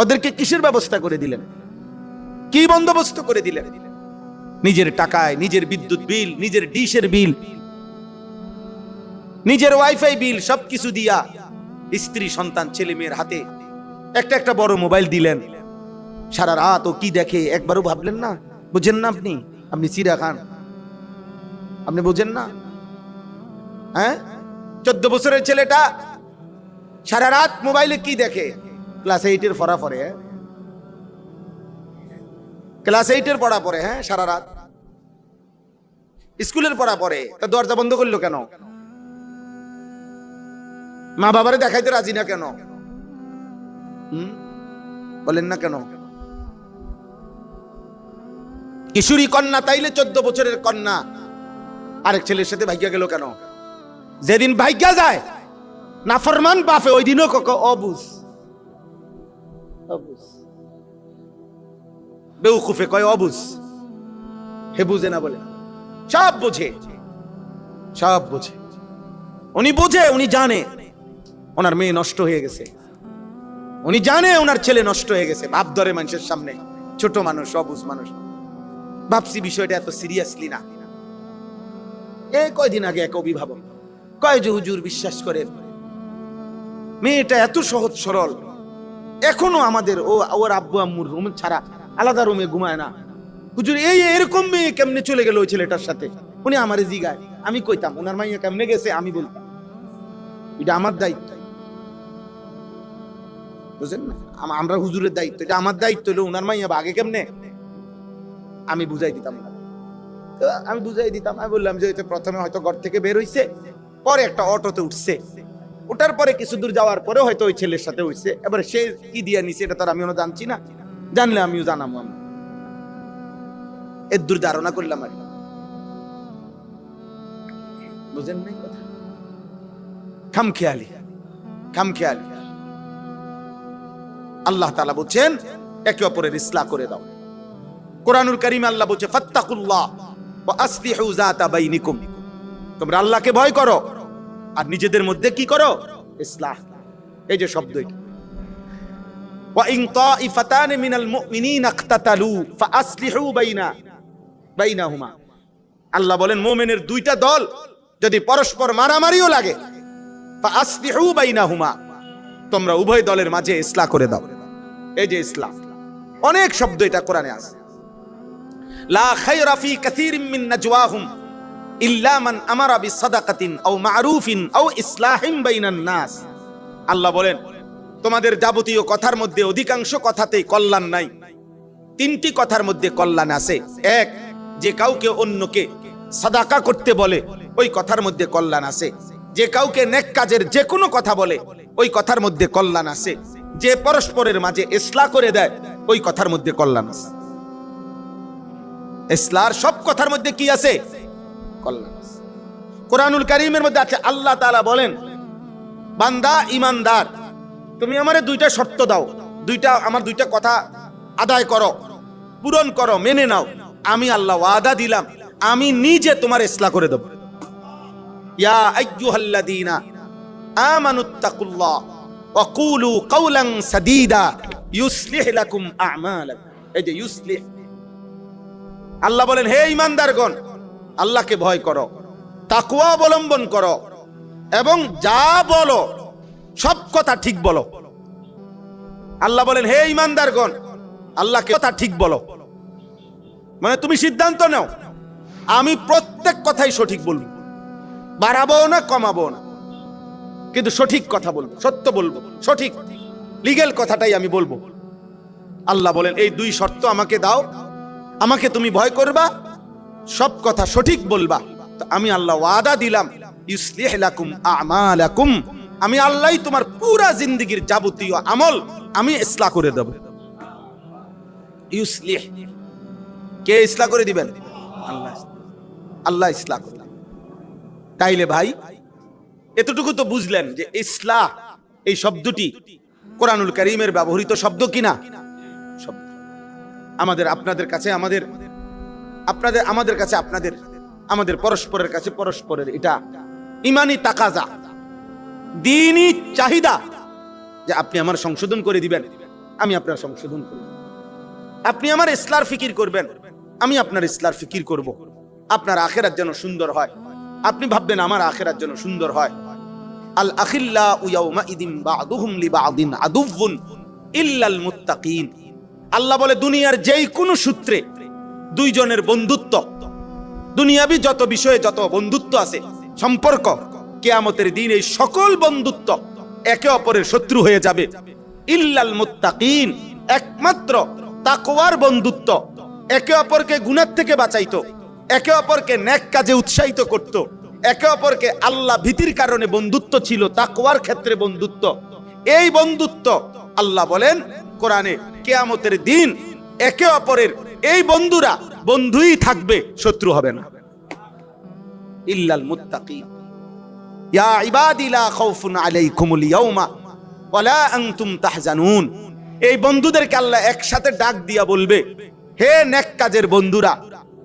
ওদেরকে কিসের ব্যবস্থা করে দিলেন? কি বন্দোবস্ত করে দিলেন? নিজের টাকায় নিজের বিদ্যুৎ বিল, নিজের ডিশের বিল, নিজের ওয়াইফাই বিল সবকিছু দিয়া স্ত্রী সন্তান ছেলে মেয়ের হাতে একটা একটা বড় মোবাইল দিলেন। সারা রাত ও কি দেখে একবারও ভাবলেন না? বুঝেন না আপনি? আপনি চিরা খান, আপনি বুঝেন না? হ্যাঁ, 14 বছরের ছেলেটা সারা রাত মোবাইলে কি দেখে? ক্লাস 8-এর পড়া পড়ে, ক্লাস 8-এর পড়া পড়ে, হ্যাঁ সারা রাত স্কুলের পড়া পড়ে, তা দরজা বন্ধ করলো কেন? মা বাবারে দেখাইতে রাজি না কেন? বলেন না কেন? কিশোরী কন্যা তাইলে 14 বছরের কন্যা আরেক ছেলের সাথে ভাগ্যা গেল কেন? যেদিন ভাগ্যা যায় নাফরমান বাপে ওই দিনও অবুঝ বেউকুফে কয় অবুঝ, হে বুঝে না বলে, সব বোঝে, সব বোঝে। উনি বোঝে, উনি জানে ওনার মেয়ে নষ্ট হয়ে গেছে, উনি জানে ওনার ছেলে নষ্ট হয়ে গেছে, বাপ ধরে মানুষের সামনে, ছোট মানুষ অবুঝ মানুষ। ভাবছি বিষয়টা এত সিরিয়াসলি না। এই কয়দিন আগে এক অভিভাবক কয় যে হুজুর বিশ্বাস করেন মেয়েটা এত সহজ সরল, এখনো আমাদের ওর আব্বু আম্মুর রুম ছাড়া আলাদা রুমে ঘুমায় না। হুজুর এই এরকম মেয়ে কেমনে চলে গেল ওই ছেলেটার সাথে? উনি আমারে জিগায়, আমি কইতাম ওনার মাইয়া কেমনে গেছে, আমি বলতাম এটা আমার দায়িত্ব, বুঝেন না? আমরা হুজুরের দায়িত্ব, এটা আমার দায়িত্ব হলো ওনার মাইয়া আগে কেমনে আমি বুঝাই দিতাম না। আমি বুঝাই দিতাম, আমি বললাম যে প্রথমে হয়তো ঘর থেকে বের হইছে, পরে একটা অটোতে উঠছে, ওটার পরে কিছু দূর যাওয়ার পরে হয়তো ওই ছেলের সাথে হইছে, এবার সে কি দিয়া নিছে এটা তার আমিও জানছি না, জানলে আমিও জানাবো। আমি এর দূর ধারণা করলাম আর, বুঝেন নাই কথা? খামখেয়ালি, খামখেয়ালি। আল্লাহ তাআলা বলছেন একে অপরের ইসলাহ করে দাও। কোরআনুল কারীমে আল্লাহ বলছে ফাত্তাকুল্লাহ ওয়া আসলিহু যাতা বাইনিকুম, তোমরা আল্লাহকে ভয় করো আর নিজেদের মধ্যে কি করো? ইসলাহ। এই যে শব্দ, এটা ওয়া ইন তাইফাতান মিনাল মুমিনিনা ইখতাতালু ফাআসলিহু বাইনাহুমা, আল্লাহ বলেন মুমিনের দুইটা দল যদি পরস্পর মারামারিও লাগে ফাআসলিহু বাইনাহুমা, তোমরা উভয় দলের মাঝে ইসলাহ করে দাও। এই যে ইসলাহ, অনেক শব্দ এটা কোরআনে আছে। লা খায়রা ফি কাসীরিন মিন নাজওয়াহুম ইল্লা মান আমারা বিসাদাকাতিন আও মা'রুফিন আও ইসলাহিন বাইনান নাস, আল্লাহ বলেন তোমাদের যাবতীয় কথার মধ্যে অধিকাংশ কথাতেই কল্যাণ নাই, 3টি কথার মধ্যে কল্যাণ আছে। এক, যে কাউকে অন্যকে সাদাকা করতে বলে ওই কথার মধ্যে কল্যাণ আছে। যে কাউকে নেক কাজের যে কোনো কথা বলে ওই কথার মধ্যে কল্যাণ আছে। যে পরস্পরের মাঝে ইসলাহ করে দেয় ওই কথার মধ্যে কল্যাণ আছে। ইসলাহর সব কথার মধ্যে কি আছে? কল্যাণ আছে। কোরআনুল কারীমের মধ্যে আছে, আল্লাহ তাআলা বলেন বান্দা ঈমানদার তুমি আমারে 2টা শর্ত দাও, আমার 2টা কথা আদায় করো, পূরণ করো, মেনে নাও, আমি আল্লাহ ওয়াদা দিলাম আমি নিজে তোমার ইসলাহ করে দেব। ইয়া আইয়ুহাল্লাযীনা আমানুত্তাকুল্লাহ ওয়া কুলু কাওলান সাদীদা ইউসলিহ লাকুম আ'মালাকুম। এই যে ইউসলিহ, আল্লাহ বলেন হে ঈমানদারগণ আল্লাহকে ভয় করো, তাকওয়া অবলম্বন করো এবং যা বলো সব কথা ঠিক বলো। আল্লাহ বলেন, হে ঈমানদারগণ, আল্লাহকে কথা ঠিক বলো, মানে তুমি সিদ্ধান্ত নাও, আমি প্রত্যেক কথাই সঠিক বলবো, বাড়াবো না কমাবো না, কিন্তু সঠিক কথা বলবো, সত্য বলবো, সঠিক লিগ্যাল কথাটাই আমি বলবো। আল্লাহ বলেন, এই দুই শর্ত আমাকে দাও, আমাকে তুমি ভয় করবা, সব কথা সঠিক বলবা, তো আমি আল্লাহ ওয়াদা দিলাম, ইউসলিহ লাকুম আমালাকুম, আমি আল্লাহই তোমার পুরা জিন্দেগীর যাবতীয় আমল আমি ইসলাহ করে দেব। ইউসলিহ, কে ইসলাহ করে দিবেন? আল্লাহ। আল্লাহ ইসলাহ করে দিবেন। তাইলে ভাই এতটুকু তো বুঝলেন যে ইসলাহ এই শব্দটি কোরআনুল কারীমের ব্যবহৃত শব্দ কিনা? শব্দ। আমাদের আপনাদের কাছে আমাদের, আপনাদের আমাদের কাছে আপনাদের, আমাদের পরস্পরের কাছে পরস্পরের এটা ইমানি তাকাজা, দ্বীনি চাহিদা যে আপনি আমার সংশোধন করে দিবেন, আমি আপনার সংশোধন করব। আপনি আমার ইসলার ফিকির করবেন, আমি আপনার ইসলার ফিকির করব। আপনার আখিরাত যেন সুন্দর হয়, আপনি ভাববেন আমার আখিরাত যেন সুন্দর হয়। আল আখিল্লাউ ইয়াউমাইদিন বা'দুহুম লিবা'দিন আদুউন ইল্লাল মুত্তাকিন। আল্লাহ বলে, দুনিয়ার যেই কোনো সূত্রে দুইজনের বন্ধুত্ব, দুনিয়াবি যত বিষয়ে যত বন্ধুত্ব আছে, সম্পর্ক, কিয়ামতের দিন এই সকল বন্ধুত্ব একে অপরের শত্রু হয়ে যাবে। ইল্লাল মুত্তাকিন, একমাত্র তাকওয়ার বন্ধুত্ব, একে অপরকে গুনাহ থেকে বাঁচাইতো, একে অপরকে নেক কাজে উৎসাহিত করত, একে অপরকে আল্লাহ ভীতির কারণে বন্ধুত্ব ছিল, তাকওয়ার ক্ষেত্রে বন্ধুত্ব। এই বন্ধুত্ব আল্লাহ বলেন কোরআনে, কিয়ামতের দিন একে অপরের এই বন্ধুরা বন্ধুই থাকবে, শত্রু হবে না। ইল্লাল মুত্তাকিন। ইয়া ইবাদি লা খাউফুন আলাইকুমুল ইয়াউমা ওয়ালা আনতুম তাহজানুন। এই বন্ধুদেরকে আল্লাহ একসাথে ডাক দিয়া বলবে, হে নেক কাজের বন্ধুরা,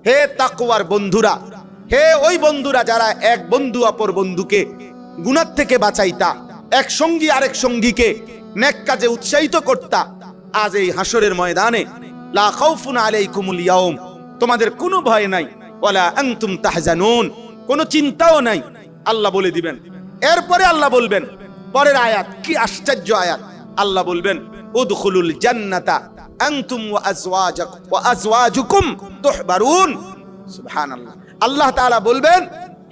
হে তাকওয়ার বন্ধুরা, হে ওই বন্ধুরা যারা এক বন্ধু অপর বন্ধুকে গুনাহ থেকে বাঁচাইতা, এক সঙ্গী আরেক সঙ্গীকে নেক কাজে উৎসাহিত করতা, আজ এই হাসরের ময়দানে লা খাউফুন আলাইকুমুল ইয়াউম, তোমাদের কোনো ভয় নাই, ওয়ালা আনতুম তাহজানুন, কোনো চিন্তাও নাই, আল্লাহ বলে দিবেন। এরপরে আল্লাহ বলবেন, পরের আয়াত কি আশ্চর্য আয়াত, আল্লাহ বলবেন, উদখুলুল জান্নাতা আনতুম ওয়া আজওয়াজুকুম তুহবারুন। সুবহানাল্লাহ। আল্লাহ তাআলা বলবেন,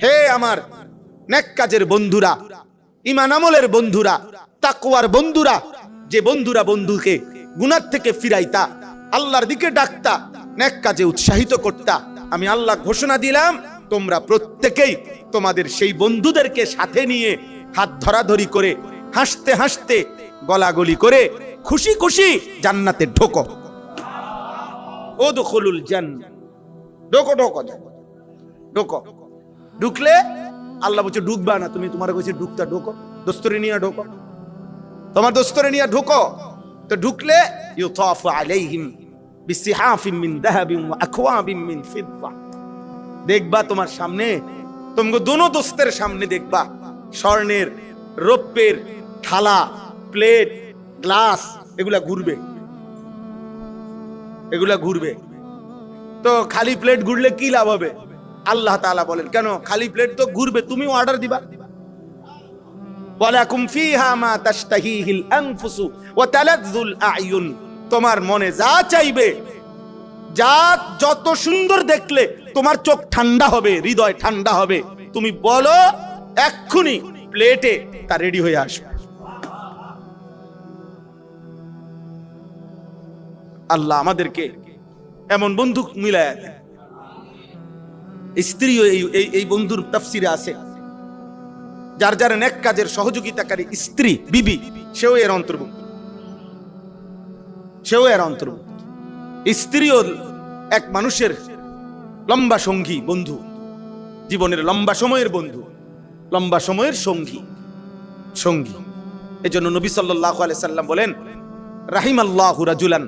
হে আমার নেক কাজের বন্ধুরা, ঈমান আমলের বন্ধুরা, তাকওয়ার বন্ধুরা, যে বন্ধুরা বন্ধুকে গুনাহ থেকে ফিরাইতা, আল্লাহর দিকে ডাকতা, নেক কাজে উৎসাহিত করতা, আমি আল্লাহ ঘোষণা দিলাম, তোমরা প্রত্যেকেই তোমাদের সেই বন্ধুদেরকে সাথে নিয়ে হাত ধরাধরি করে, হাসতে হাসতে, গলাগলি করে, খুশি খুশি জান্নাতে ঢোকো। উদখুলুল জান্নাহ, ঢোকো ঢোকো ঢোকো। ঢুকলে আল্লাহ বলছে ঢুকবা না তুমি, তোমার কাছে ঢুকতা, ঢোকো, দস্তরে নিয়ে ঢোকো, তোমার দস্তরে নিয়ে ঢোকো। তো ঢুকলে ইউতাফু আলাইহিম বিসিহাফিন মিন যাহাবিন ওয়া আকওয়াবিন মিন ফিদ্দা, দেখবা তোমার সামনে, তোমাকে দোনো দোস্তের সামনে দেখবা স্বর্ণের, রৌপ্যের থালা, প্লেট, গ্লাস, এগুলা ঘুরবে, এগুলা ঘুরবে। তো খালি প্লেট ঘুরলে কি লাভ হবে? আল্লাহ তাআলা বলেন, কেন খালি প্লেট তো ঘুরবে, তুমিও অর্ডার দিবা। ওয়ালাকুম ফিহা মা তাশতাহিহিল আনফুসু ওয়া তালাযযুল আ'য়ুন, তোমার মনে যা চাইবে, যা যত সুন্দর দেখলে তোমার চোখ ঠান্ডা হবে, হৃদয় ঠান্ডা হবে, তুমি বলো, এক্ষুনি প্লেটে তা রেডি হয়ে আসবে। আল্লাহ আমাদেরকে এমন বন্ধু মিলায়া দেন। স্ত্রীও এই বন্ধুর তাফসিরে আছে, যার যার নেক কাজের সহযোগিতাকারী স্ত্রী, বিবি, সেও এর অন্তর্ভুক্ত, সেও এর অন্তর্ভুক্ত। স্ত্রীও এক মানুষের লম্বা সঙ্গী, বন্ধু, জীবনের লম্বা সময়ের বন্ধু, লম্বা সময়ের সঙ্গী, সঙ্গী। এজন্য নবী সাল্লাল্লাহু আলাইহি সাল্লাম বলেন, রাহিমাল্লাহু রাজুলান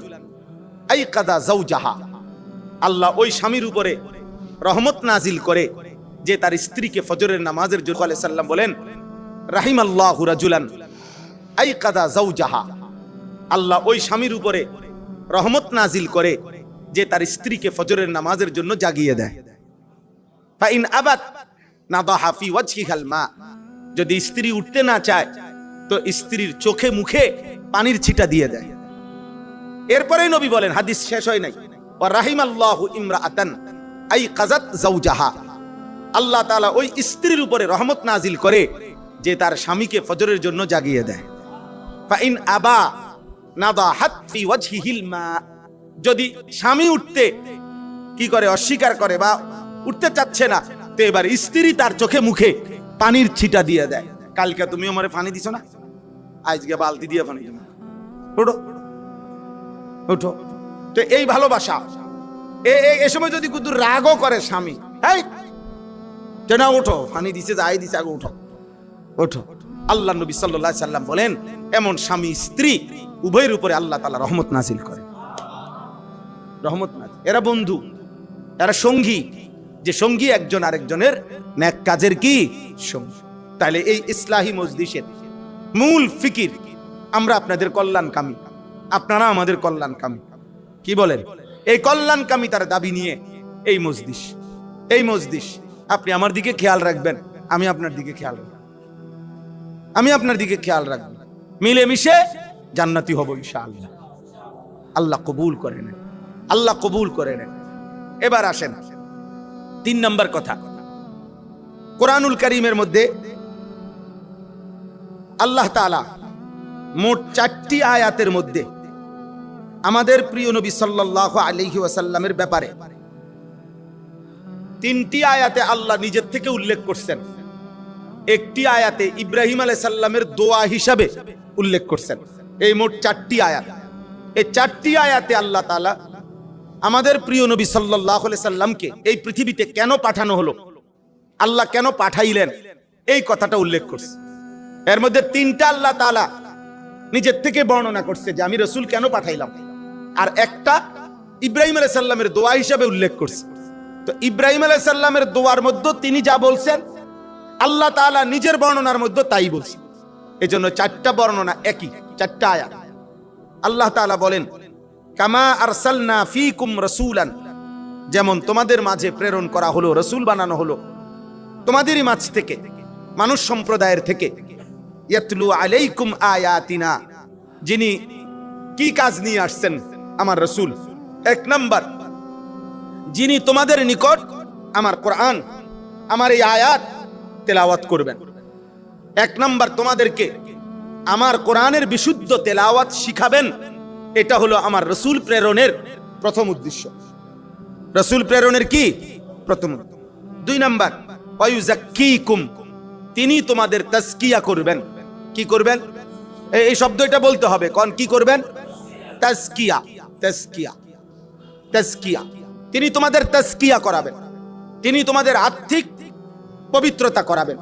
আইকাদা যাওজাহা, আল্লাহ ওই স্বামীর উপরে রহমত নাজিল করে যে তার স্ত্রীকে ফজরের নামাজের জন্য, আলাইহিস সালাম বলেন, রাহিমাল্লাহু রাজুলান আইকাদা যাওজাহা, আল্লাহ ওই স্বামীর উপরে রহমত নাজিল করে যে তার স্ত্রীকে ফজরের নামাজের জন্য জাগিয়ে দেয়। ফাইন আবাত নাদাহা ফি ওয়াজহিহাল মা, যদি স্ত্রী উঠতে না চায় তো স্ত্রীর চোখে মুখে পানির ছিটা দিয়ে দেয়। এরপরেই নবী বলেন, হাদিস শেষ হয় নাই, ওয়া রাহিমাল্লাহু ইমরাআতান আই কাযাত যাওজাহা, আল্লাহ তাআলা ওই স্ত্রীর উপরে রহমত নাজিল করে যে তার স্বামীকে ফজরের জন্য জাগিয়ে দেয়। ফা ইন আবা নাদাহাত ফি ওয়াজহিহিল মা, যদি স্বামী উঠতে কি করে, অস্বীকার করে বা উঠতে চাচ্ছে না, তো এবার স্ত্রী তার চোখে মুখে পানির ছিটা দিয়ে দেয়। কালকে তুমি আমারে পানি দিছো না, আজকে বালতি দিয়ে পানি দিও, ওঠো ওঠো। তো এই ভালোবাসা, এ সময় যদি কুদুর রাগও করে স্বামী, এই না ওঠো, পানি দিছে যাই দিছে, আগে ওঠো ওঠো। আল্লাহ নবী সাল্লাল্লাহু আলাইহি সাল্লাম বলেন, এমন স্বামী স্ত্রী উভয়ের উপরে আল্লাহ তাআলা রহমত নাজিল করে, রহমত নাজিল। এরা বন্ধু, এরা সঙ্গী, যে সঙ্গী একজন আরেকজনের নেক কাজের কি সঙ্গী। তাহলে এই ইসলাহি মজলিসের মূল ফিকির, আমরা আপনাদের কল্যাণকামী, আপনারা আমাদের কল্যাণকামী। কি বলেন? এই কল্যাণকামী তার দাবি নিয়ে এই মজলিস, এই মজলিস। আপনি আমার দিকে খেয়াল রাখবেন, আমি আপনার দিকে খেয়াল রাখব, আমি আপনার দিকে খেয়াল রাখব, মিলেমিশে জান্নাতি হব ইনশাআল্লাহ। আল্লাহ কবুল করে নেন, আল্লাহ কবুল করে নেন। এবার আসেন 3 নম্বর কথা। কোরআনুল কারীমের মধ্যে আল্লাহ তাআলা মোট 4টি আয়াতের মধ্যে আমাদের প্রিয় নবী সাল্লাল্লাহু আলাইহি ওয়াসাল্লামের ব্যাপারে 3টি আয়াতে আল্লাহ নিজের থেকে উল্লেখ করছেন, একটি আয়াতে ইব্রাহিম আলাইহিস সালামের দোয়া হিসাবে উল্লেখ করছেন। এই মোট 4টি আয়াত। এই 4টি আয়াতে আল্লাহ তাআলা আমাদের প্রিয় নবী সাল্লাল্লাহু আলাইহি সাল্লামকে এই পৃথিবীতে কেন পাঠানো হলো, আল্লাহ কেন পাঠাইলেন, এই কথাটা উল্লেখ করছে। এর মধ্যে 3টা আল্লাহ তাআলা নিজের থেকে বর্ণনা করছে যে আমি রাসূল কেন পাঠাইলাম, আর একটা ইব্রাহিম আলাইহিস সালামের দোয়া হিসাবে উল্লেখ করছে। তো ইব্রাহিম আলাইহিস সালামের দোয়ার মধ্যে তিনি যা বলছেন, আল্লাহ তাআলা নিজের বর্ণনার মধ্যে তাই বলছেন। এজন্য 4টা বর্ণনা একই, 4টা আয়াত। আল্লাহ তাআলা বলেন, কামা আরসালনা ফীকুম রাসূলান, যেমন তোমাদের মাঝে প্রেরণ করা হলো, রাসূল বানানো হলো তোমাদেরই মাঝ থেকে, মানুষ সম্প্রদায়ের থেকে। ইয়াতলু আলাইকুম আয়াতিনা, যিনি কি কাজ নিয়ে আসছেন আমার রাসূল? 1 নাম্বার, যিনি তোমাদের নিকট আমার কোরআন, আমার এই আয়াত তেলাওয়াত করবেন। 1 নাম্বার, তোমাদেরকে আমার কোরআনের বিশুদ্ধ তেলাওয়াত শিখাবেন। এটা হলো আমার রাসূল প্রেরণের প্রথম উদ্দেশ্য। রাসূল প্রেরণের কি প্রথম। 2 নাম্বার, ওয়ায়ুযাক্কিকুম, তিনি তোমাদের তাজকিয়া করবেন। কি করবেন? এই শব্দ এটা বলতে হবে, কোন কি করবেন? তাজকিয়া, তাজকিয়া, তাজকিয়া। তিনি তোমাদের তাজকিয়া করাবেন, তিনি তোমাদের আত্মিক পবিত্রতা করাবেন,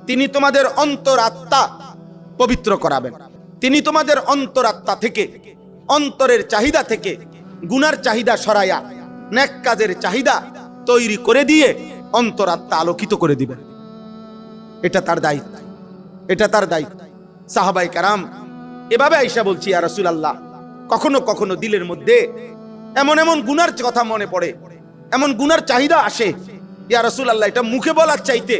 তিনি তোমাদের অন্তরাত্মা পবিত্র করাবেন, তিনি তোমাদের অন্তরাত্মা থেকে, অন্তরের চাহিদা থেকে গুনার চাহিদা সরাইয়া নেক কাজের চাহিদা তৈরি করে দিয়ে অন্তরাত্মা আলোকিত করে দিবেন। এটা তার দায়িত্ব, এটা তার দায়িত্ব। সাহাবায়ে কেরাম এভাবে আয়েশা বলছি, ইয়া রাসূলুল্লাহ, কখনো কখনো দিলের মধ্যে এমন এমন গুনার কথা মনে পড়ে, এমন গুনার চাহিদা আসে, ইয়া রাসূলুল্লাহ, এটা মুখে বলার চাইতে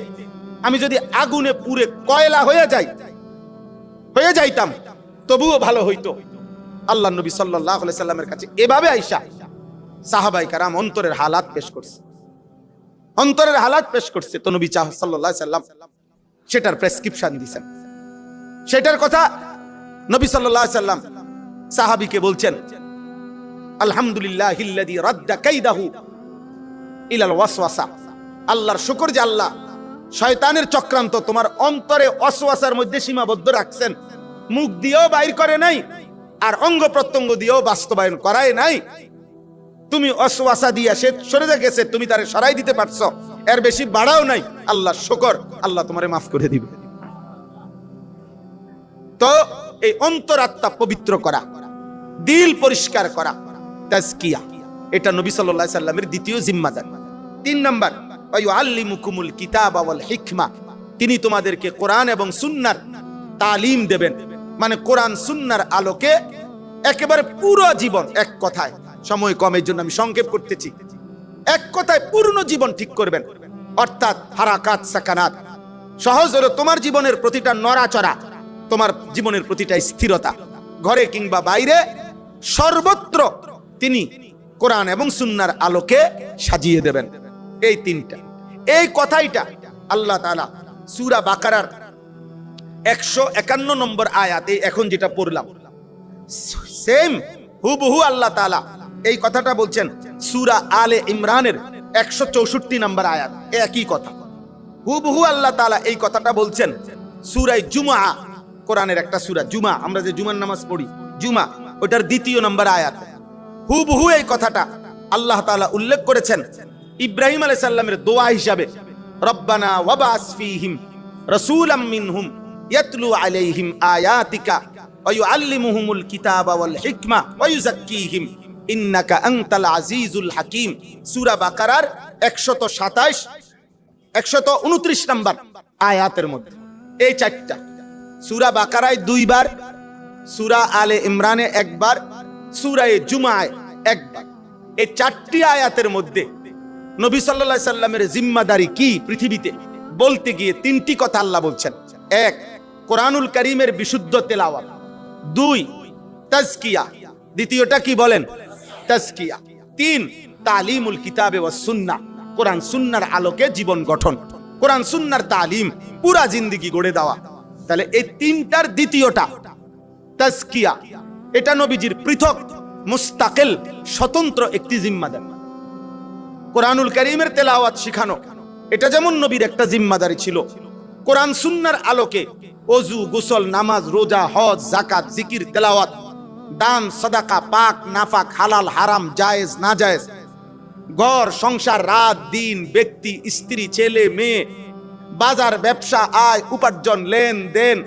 আমি যদি আগুনে পুড়ে কয়লা হয়ে যাইতাম তবুও ভালো হইতো। আল্লাহ নবী সাল্লাল্লাহু আলাইহি সাল্লামের কাছে এভাবে আয়েশা সাহাবায়ে কেরাম অন্তরের হালাত পেশ করছে, অন্তরের হালাত পেশ করছে। তো নবী সাল্লাল্লাহু আলাইহি সাল্লাম সেটার প্রেসক্রিপশন দিয়েছেন, সেটার কথা নবী সাল্লাল্লাহু আলাইহি সাল্লাম সাহাবীকে বলছেন, আলহামদুলিল্লাহিল্লাযী রাদ্দা কাইদাহু ইলাল ওয়াসওয়াসা, আল্লাহর শুকর যে আল্লাহ শয়তানের চক্রান্ত তোমার অন্তরে ওয়াসওয়াসার মধ্যে সীমাবদ্ধ রাখছেন, মুখ দিয়েও বাইর করে নাই আর অঙ্গ প্রত্যঙ্গ দিয়েও বাস্তবায়ন করায় নাই। তুমি ওয়াসওয়াসা দিয়া সে সরে গেছে, তুমি তারে সরাই দিতে পারছো, এর বেশি বাড়াও নাই। আল্লাহ শুকর, আল্লাহ তোমারে মাফ করে দিবে। তো এই অন্তরাত্মা পবিত্র করা, দিল পরিষ্কার করা, তাজকিয়া, এটা নবী সাল্লাল্লাহু আলাইহি সাল্লামের দ্বিতীয় জিম্মাদারি। 3 নাম্বার, ওয়ায়ুআল্লিমুকুমুল কিতাবা ওয়াল হিকমা, তিনি তোমাদেরকে কোরআন এবং সুন্নাহর তালিম দেবেন। মানে কোরআন সুন্নাহর আলোকে একেবারে পুরো জীবন, এক কথায়, সময় কমের জন্য আমি সংক্ষেপ করতেছি, এক কথায় পূর্ণ জীবন ঠিক করবেন। অর্থাৎ হারাকাত সাকানাত, সহজ হলো তোমার জীবনের প্রতিটা নড়াচড়া, তোমার জীবনের প্রতিটা স্থিরতা, ঘরে কিংবা বাইরে সর্বত্র তিনি কোরআন এবং সুন্নাহর আলোকে সাজিয়ে দেবেন। এই তিনটা, এই কথাইটা আল্লাহ তাআলা সূরা বাকারার 151 নম্বর আয়াত, এই এখন যেটা পড়লাম, সেম হুবহু আল্লাহ তাআলা এই কথাটা বলছেন সূরা আলে ইমরানের 164 নম্বর আয়াত। একই কথা হুবহু আল্লাহ তাআলা এই কথাটা বলছেন সূরা জুমআ, কোরআনের একটা সূরা জুমআ, আমরা যে জুমার নামাজ পড়ি জুমা, ওটার 2 নম্বর আয়াত। হুবহু এই কথাটা আল্লাহ তাআলা উল্লেখ করেছেন ইব্রাহিম আলাইহিস সালামের দোয়া হিসাবে, রব্বানা ওয়াবাস ফীহিম রাসূলাম মিনহুম ইয়াতলু আলাইহিম আয়াতিকা ওয়া ইউআল্লিমুহুমুল কিতাবা ওয়াল হিকমা ওয়া ইউযাক্কিহিম ইন্নাকা আনতাল আজিজুল হাকীম। সূরা বাকারার 127 129 নম্বর আয়াতের মধ্যে এই চারটা, সূরা বাকারায় 2 বার, সূরা আলে ইমরানে 1 বার, সূরা জুমায় 1 বার। এই 4টি আয়াতের মধ্যে নবী সাল্লাল্লাহু আলাইহি সাল্লামের জিম্মাদারি কি পৃথিবীতে বলতে গিয়ে 3টি কথা আল্লাহ বলছেন। 1, কোরআনুল কারীমের বিশুদ্ধ তেলাওয়াত। 2, তাজকিয়া। দ্বিতীয়টা কি বলেন? তাজকিয়া। 3, তালিমুল কিতাবে ওয়াস সুন্নাহ, কোরআন সুন্নাহর আলোকে জীবন গঠন, কোরআন সুন্নাহর তালিম, পুরা জিন্দেগি গড়ে দেওয়া। তাহলে এই 3টার দ্বিতীয়টা তাজকিয়া, এটা নবীজির পৃথক মুস্তাকিল স্বতন্ত্র একটি জিম্মাদারি। কোরআনুল কারীমের তেলাওয়াত শিখানো, এটা যেমন নবীর একটা জিম্মাদারি ছিল, কোরআন সুন্নাহর আলোকে ওযু, গোসল, নামাজ, রোজা, হজ, যাকাত, জিকির, তেলাওয়াত, দান, সাদাকা, পাক নাফাক, হালাল হারাম, জায়েজ না জায়েজ, ঘর সংসার, রাত দিন, ব্যক্তি স্ত্রী, ছেলে মেয়ে, বাজার ব্যবসা, আয় উপার্জন, লেনদেন,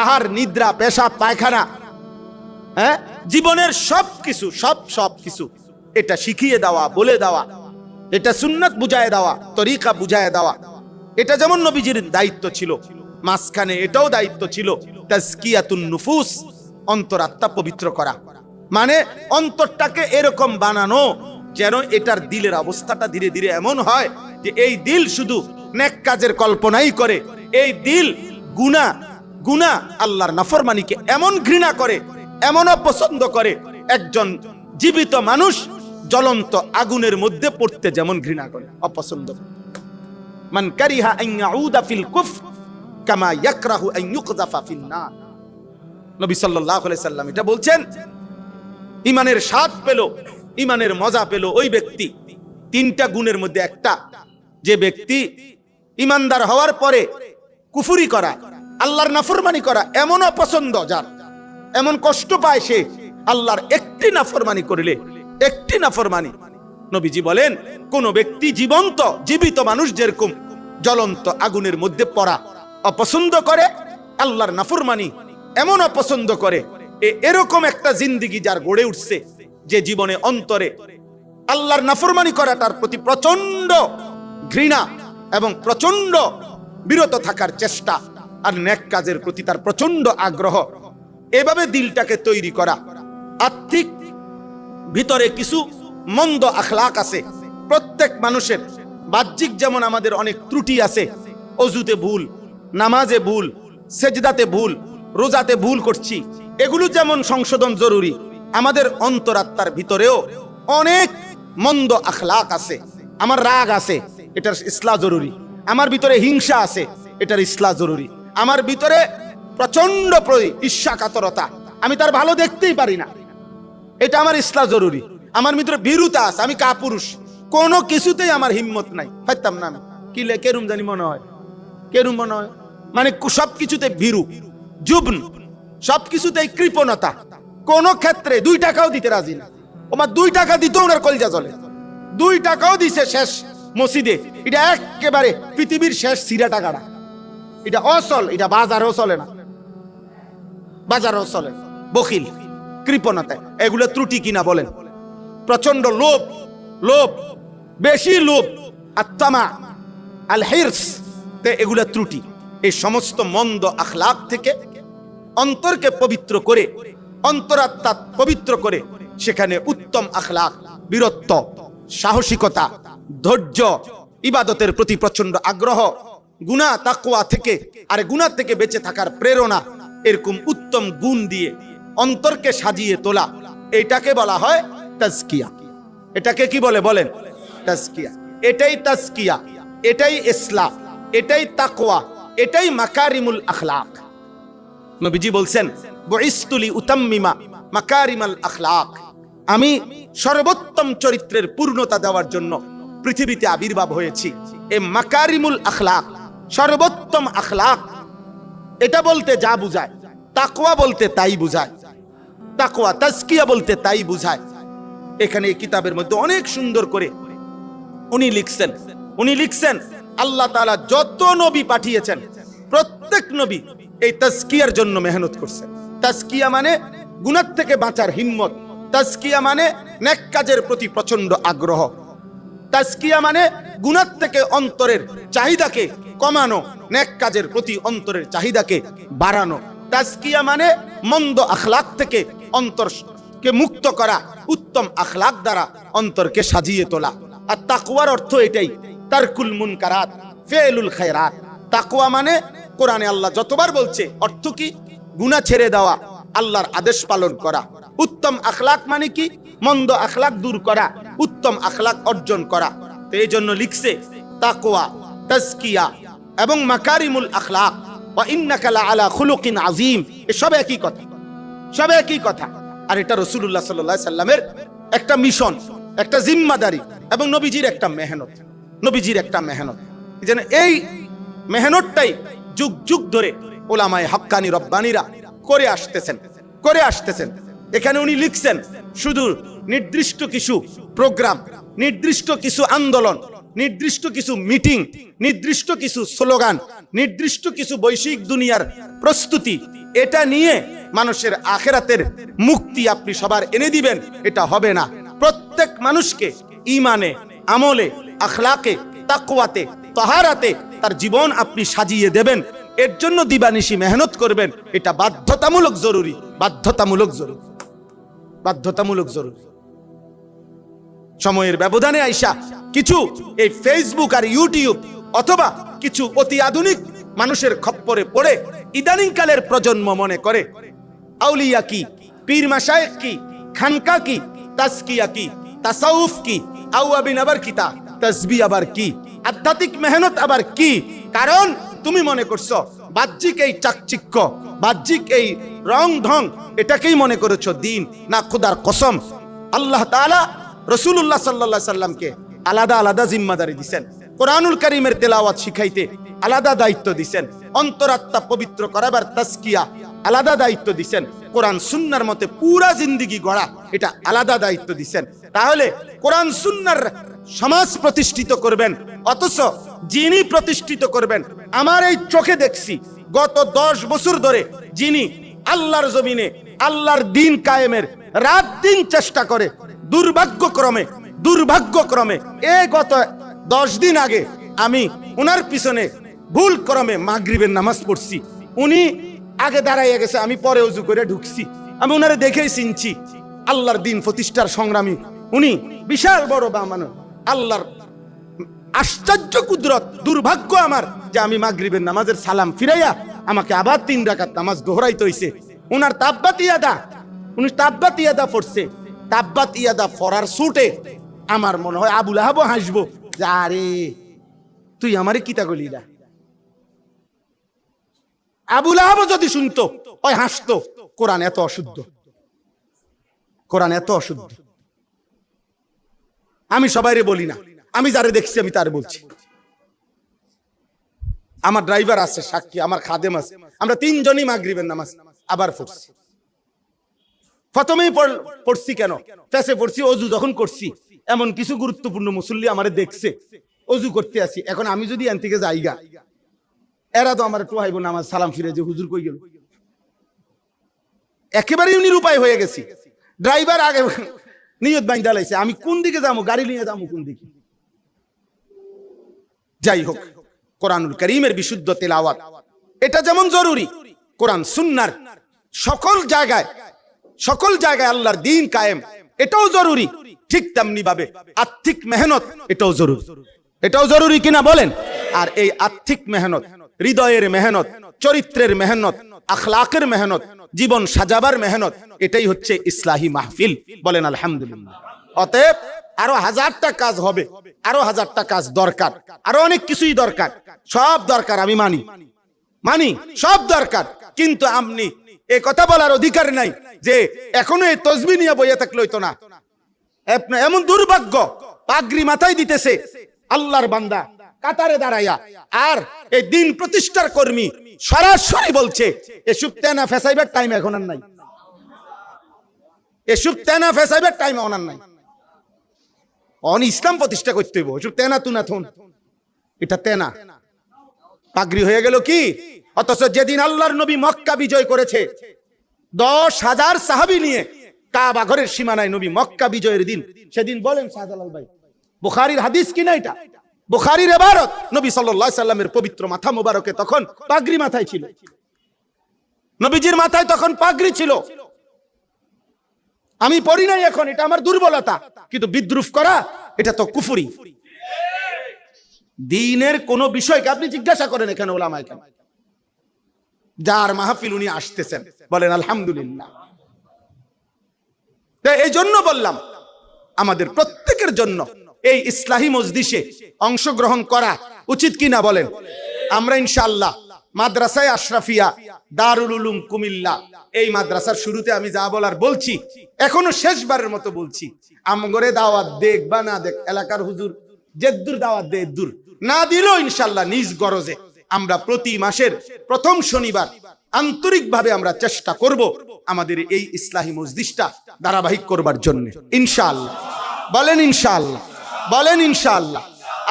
আহার নিদ্রা, পেশাব পায়খানা, জীবনের সবকিছু সবকিছু এটা শিখিয়ে দেওয়া, বলে দেওয়া, এটা সুন্নাত বুঝায় দেওয়া, তরিকা বুঝায় দেওয়া। এটা যেমন নবীজির দায়িত্ব ছিল, মাঝখানে এটাও দায়িত্ব ছিল তাজকিয়াতুন নুফুস, অন্তরাত্মা পবিত্র করা, মানে অন্তরটাকে এরকম বানানো যেন এটার দিলের অবস্থাটা ধীরে ধীরে এমন হয় যে এই দিল শুধু নেক কাজের কল্পনাই করে, এই দিল গুনাহ আল্লাহর নাফরমানিকে এমন ঘৃণা করে, এমন অপছন্দ করে, একজন জীবিত মানুষ জ্বলন্ত আগুনের মধ্যে পড়তে যেমন ঘৃণা করে, অপছন্দ। মান কারিহা আন ইয়াউদা ফিল কুফর কামা ইয়াকরাহু আন ইউকযাফা ফিন নার। নবী সাল্লাল্লাহু আলাইহি সাল্লাম এটা বলছেন, ঈমানের স্বাদ পেল, ঈমানের মজা পেল ওই ব্যক্তি 3টা গুণের মধ্যে একটা, যে ব্যক্তি ঈমানদার হওয়ার পরে কুফরি করা, আল্লাহর নাফরমানি করা এমন অপছন্দ, যার এমন কষ্ট পায় সে আল্লাহর একটি নাফরমানি করলে, একটি নাফরমানি। নবীজি বলেন কোন ব্যক্তি জীবিত মানুষ যেরকম জ্বলন্ত আগুনের মধ্যে পড়া অপছন্দ করে, আল্লাহর নাফরমানি এমন অপছন্দ করে, এরকম একটা জিন্দেগি যার গড়ে উঠছে, যে জীবনে অন্তরে আল্লাহর নাফরমানি করাটার প্রতি প্রচন্ড ঘৃণা এবং প্রচন্ড বিরত থাকার চেষ্টা, আর নেক কাজের প্রতি তার প্রচন্ড আগ্রহ, এভাবে দিলটাকে তৈরি করা। আত্মিক ভিতরে কিছু মন্দ আখলাক আছে প্রত্যেক মানুষের, বাহ্যিক যেমন আমাদের অনেক ত্রুটি আছে, অজুতে ভুল, নামাজে ভুল, সেজদাতে ভুল, রোজাতে ভুল করছি, এগুলো যেমন সংশোধন জরুরি, আমাদের অন্তরাত্মার ভিতরেও অনেক মন্দ আখলাক আছে। আমার রাগ আছে, এটার ইসলাহ জরুরি। আমার ভিতরে হিংসা আছে, এটার ইসলাহ জরুরি। আমার ভিতরে প্রচন্ড ঈর্ষাকাতরতা, আমি তার ভালো দেখতেই পারি না, এটা আমার ইসলাহ জরুরি। আমার ভিতরে ভীরুতা আছে, আমি কাপুরুষ, কোনো কিছুতেই আমার হিম্মত নাই, পারতাম না আমি, কেরুম জানি মনে হয়, কেরুম মনে হয়, মানে সবকিছুতে ভীরু, জুবন, সবকিছুতেই কৃপণতা, কোন ক্ষেত্রে 2 টাকাও দিতে রাজি না। ওমার 2 টাকা দিতেও ওনার কলিজা জ্বলে, 2 টাকাও দিছে শেষ মসজিদে, এটা একেবারে পৃথিবীর শেষ সিরা টাকাটা, এটা অচল, এটা বাজারেও চলে না, বাজারেও চলে। বখিল, কৃপণতা, এগুলো ত্রুটি কিনা বলেন? প্রচন্ড লোভ, বেশি লোভ, আত্তামা, আল হিরস, এগুলো ত্রুটি। এই সমস্ত মন্দ আখলাক থেকে অন্তরকে পবিত্র করে, অন্তরাত্মা পবিত্র করে, সেখানে উত্তম আখলাক, বীরত্ব, সাহসিকতা, ধৈর্য, ইবাদতের প্রতি প্রচন্ড আগ্রহ, গুনাহ তাকওয়া থেকে আর গুনাহ থেকে বেঁচে থাকার প্রেরণা, এরকম উত্তম গুণ দিয়ে অন্তরকে সাজিয়ে তোলা, এটাকে বলা হয় তাজকিয়া। এটাকে কি বলে বলেন? তাজকিয়া। এটাই তাজকিয়া, এটাই ইসলাহ, এটাই তাকওয়া, এটাই মাকারিমুল আখলাক। নবীজি বলছেন, বুইসতু লিউতাম্মিমা মাকারিমাল আখলাক, আমি সর্বোত্তম চরিত্রের পূর্ণতা দেওয়ার জন্য পৃথিবীতে আবির্ভাব হয়েছি। এই মাকারিমুল আখলাক, সর্বোত্তম আখলাক, এটা বলতে যা বুঝায়, তাকওয়া বলতে তাই বুঝায়। তাকওয়া, তাজকিয়া বলতে তাই বুঝায়। এখানে এই কিতাবের মধ্যে অনেক সুন্দর করে উনি লিখছেন আল্লাহ তাআলা যত নবী পাঠিয়েছেন প্রত্যেক নবী এই তাজকিয়ার জন্য মেহনত করছেন। তাজকিয়া মানে গুনাহ থেকে বাঁচার হিম্মত, তাজকিয়া মানে নেক কাজের প্রতি প্রচন্ড আগ্রহ, তাজকিয়া মানে গুনাহ থেকে অন্তরের চাহিদাকে কমানো, নেক কাজের প্রতি অন্তরের চাহিদাকে বাড়ানো। তাজকিয়া মানে মন্দ আখলাক থেকে অন্তরকে মুক্ত করা, উত্তম আখলাক দ্বারা অন্তরকে সাজিয়ে তোলা। আর তাকওয়ার অর্থ এটাই, তারকুল মুনকারাত ফি'লুল খায়রাত। তাকওয়া মানে কোরআনে আল্লাহ যতবার বলছে অর্থ কি? গুনাহ ছেড়ে দেওয়া, আল্লাহর আদেশ পালন করা। উত্তম আখলাক মানে কি? মন্দ আখলাক দূর করা, উত্তম আখলাক অর্জন করা। তো এই জন্য লিখছে তাকওয়া, তাজকিয়া এবং মাকারিমুল আখলাক, ওয়া ইন্নাকা লাআলা খুলুকিন আযীম। এসব একই কথা, সব একই কথা। আর এটা রাসূলুল্লাহ সাল্লাল্লাহু আলাইহি সাল্লামের একটা মিশন, একটা জিম্মাদারি এবং নবীজির একটা মেহনত, নবীজির একটা মেহনত। যেন এই মেহনতটাই যুগ যুগ ধরে ওলামায়ে হাক্কানি রব্বানিরা করে আসতেছেন। এখানে উনি লিখছেন শুধু নির্দিষ্ট কিছু প্রোগ্রাম, নির্দিষ্ট কিছু আন্দোলন, নির্দিষ্ট কিছু মিটিং, নির্দিষ্ট কিছু স্লোগান, নির্দিষ্ট কিছু বৈশ্বিক দুনিয়ার প্রস্তুতি, এটা নিয়ে মানুষের আখিরাতের মুক্তি আপনি সবার এনে দিবেন, এটা হবে না। প্রত্যেক মানুষকে ঈমানে, আমলে, আখলাকে, তাকওয়াতে, তাহারাতে তার জীবন আপনি সাজিয়ে দেবেন। এর জন্য দিবানিশি মেহনত করবেন। এটা বাধ্যতামূলক জরুরি, বাধ্যতামূলক জরুরি, বাধ্যতামূলক জরুরি। সময়ের ব্যবধানে আইসা কিছু এই ফেসবুক আর ইউটিউব অথবা কিছু অতি আধুনিক মানুষের খপ্পরে পড়ে ইদানিং কালের প্রজন্ম মনে করে আউলিয়া কি, পীর মাশায়েখ কি, খানকা কি, তাজকিয়া কি, তাসাউফ কি, আওয়াবিন আবার কি, তাসবিহ আবার কি, আধ্যাত্মিক মেহনত আবার কি। কারণ তুমি মনে করছো বাহ্যিক এই চাকচিক্য, বাহ্যিক এই রং ঢং, এটাকেই মনে করেছো দিন। না, খোদার কসম, আল্লাহ তাআলা রাসূলুল্লাহ সাল্লাল্লাহু আলাইহি সাল্লামকে আলাদা আলাদা জিম্মাদারি দিবেন। কোরআনুল কারীমের তেলাওয়াত শিখাইতে আলাদা দায়িত্ব দিবেন, অন্তরাত্মা পবিত্র করাবার তাজকিয়া আলাদা দায়িত্ব দিবেন, কোরআন সুন্নাহর মতে পুরা জিন্দেগি গড়া এটা আলাদা দায়িত্ব দিবেন। তাহলে কোরআন সুন্নাহর সমাজ প্রতিষ্ঠিত করবেন, অথচ যিনি প্রতিষ্ঠিত করবেন, আমার এই চোখে দেখছি গত 10 বছর ধরে যিনি আল্লাহর জমিনে আল্লাহর দ্বীন কায়েমের রাত দিন চেষ্টা করে, দুর্ভাগ্যক্রমে এই গত 10 দিন আগে আমি উনার পিছনে ভুল ক্রমে মাগরিবের নামাজ পড়ছি। উনি আগে দাঁড়াইয়া গেছে, আমি পরে ওযু করে ঢুকছি। আমি উনারে দেখেই চিনছি, আল্লাহর দ্বীন প্রতিষ্ঠার সংগ্রামী উনি, বিশাল বড় মানুষ। আল্লাহর আশ্চর্য কুদরত। দুর্ভাগ্য আমার যে আমি মাগরিবের নামাজের সালাম ফিরাইয়া আমাকে আবার 3 রাকাত নামাজ দোহরাইতে হইছে। উনার তাব্বাত ইয়াদা, উনি তাব্বাত ইয়াদা পড়ছে। তাব্বাত ইয়াদা পড়ার ছুটে আমার মনে হয় আবু লাহাবও হাসবো যে আরে তুই আমারে কিতা গলিলা। আবু লাহাবও যদি শুনতো ওই হাসতো। কোরআন এত অশুদ্ধ, কোরআন এত অশুদ্ধ। আমি সবাইরে বলি না, আমি যারে দেখছি আমি তারে বলছি। আমার ড্রাইভার আছে সাক্ষী, আমার খাদেম আছে, আমরা 3 জনই মাগরিবের নামাজ আবার পড়ছি। প্রথমেই পড়ছি কেন? ফেসে পড়ছি ওযু যখন করছি। এমন কিছু গুরুত্বপূর্ণ মুসল্লি আমারে দেখছে, ওযু করতে আসি। এখন আমি যদি এন থেকে যাইগা, এরা তো আমার টোহাইব নামাজ সালাম ফিরে যে হুজুর কই গেল। একেবারেই নিরুপায় হয়ে গেছি। ড্রাইভার আগে নিয়ত বাইন্ধা লাইছে, আমি কোন দিকে যাবো, গাড়ি নিয়ে যাবো কোন দিকে। যাই হোক, কোরআনুল কারীমের বিশুদ্ধ তেলাওয়াত এটা যেমন জরুরি, কোরআন সুন্নাহর সকল জায়গায় আল্লাহর দ্বীন কায়েম এটাও জরুরি। ঠিক তেমনি ভাবে আর্থিক মেহনত এটাও জরুরি। এটাও জরুরি কিনা বলেন? আর এই আর্থিক মেহনত, হৃদয়ের মেহনত, চরিত্রের মেহনত, আখলাকের মেহনত, জীবন সাজাবার মেহনত, এটাই হচ্ছে ইসলাহি মাহফিল। বলেন আলহামদুলিল্লাহ। অতএব আরো 1000টা কাজ হবে, আরো 1000টা কাজ দরকার, আরো অনেক কিছুই দরকার, সব দরকার, আমি মানি সব দরকার। কিন্তু আপনি এই কথা বলার অধিকার নাই যে এখনো এই তসবিহ নিয়ে বইয়ে থাকলে হইতো না। এমন দুর্ভাগ্য, পাগড়ি মাথায় দিতেছে আল্লাহর বান্দা কাতারে দাঁড়াইয়া, আর এই দিন প্রতিষ্ঠার কর্মী সরাসরি বলছে এসব তেনা ফেসাইবার টাইম এখন আর নাই, এসব তেনা ফেসাইবার টাইম এখন আর নাই। অন ইসলাম প্রতিষ্ঠা করতে হইব, এসব তেনা তুনা থুন, এটা তেনা পাগড়ি হয়ে গেল কি? অথচ যেদিন আল্লাহর নবী মক্কা বিজয় করেছে 10,000 সাহাবী নিয়ে কাবা ঘরের সীমানায় নবী মক্কা বিজয়ের দিন, সেদিন বলেন শাহজালাল ভাই, বুখারীর হাদিস কি না এটা? বুখারীর ইবারত, নবী সাল্লাল্লাহু আলাইহি সাল্লামের পবিত্র মাথা মোবারকে তখন পাগড়ি মাথায় ছিল, নবীজির মাথায় তখন পাগড়ি ছিল। আমি পড়ি নাই এখন, এটা আমার দুর্বলতা, কিন্তু বিদ্রুপ করা এটা তো কুফরি। দ্বীনের কোন বিষয়কে আপনি জিজ্ঞাসা করেন এখানে ওলামায়ে কেরাম, যার মাহফিল উনি আসতেছেন, বলেন আলহামদুলিল্লাহ। এই জন্য বললাম আমাদের প্রত্যেকের জন্য এই ইসলাহি মজলিসে অংশগ্রহণ করা উচিত কিনা বলেন? আমরা ইনশাআল্লাহ মাদ্রাসায়ে আশরাফিয়া দারুল উলুম কুমিল্লা, এই মাদ্রাসার শুরুতে আমি যা বলার বলছি, এখনো শেষবারের মতো বলছি, আমগরে দাওয়াত দেখ বা না দেখ, এলাকার হুজুর যেদ্দুর দাওয়াত দে দূর না দিলেও ইনশাআল্লাহ নিজ গরজে আমরা প্রতি মাসের প্রথম শনিবার আন্তরিকভাবে আমরা চেষ্টা করব আমাদের এই ইসলাহি মজলিসটা ধারাবাহিক করবার জন্য ইনশাআল্লাহ। বলেন ইনশাআল্লাহ, বলেন ইনশাআল্লাহ।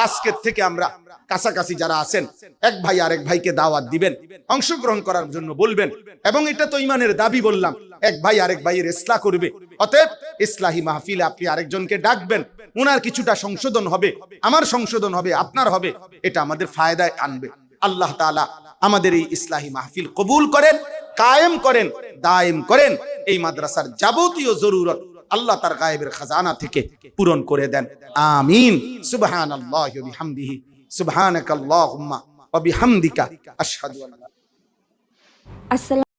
আজকের থেকে আমরা কাছাকাছি যারা আছেন, এক ভাই আরেক ভাইকে দাওয়াত দিবেন, অংশগ্রহণ করার জন্য বলবেন, এবং এটা তো ঈমানের দাবি বললাম, এক ভাই আরেক ভাইয়ের ইসলাহ করবে। অতএব ইসলাহি মাহফিলে আপনি আরেকজনকে ডাকবেন, উনার কিছুটা সংশোধন হবে, আমার সংশোধন হবে, আপনার হবে, এটা আমাদের ফায়দায় আনবে। আল্লাহ তাআলা আমাদের এই ইসলাহি মাহফিল কবুল করেন, কায়েম করেন, দায়েম করেন। এই মাদ্রাসার যাবতীয় জরুরত আল্লাহ তার গায়েবের খাজানা থেকে পূরণ করে দেন, আমিন। সুবহানাল্লাহি ওয়া বিহামদিহি, সুবহানাকাল্লাহুম্মা ওয়া বিহামদিকা, আশহাদু আল্লা।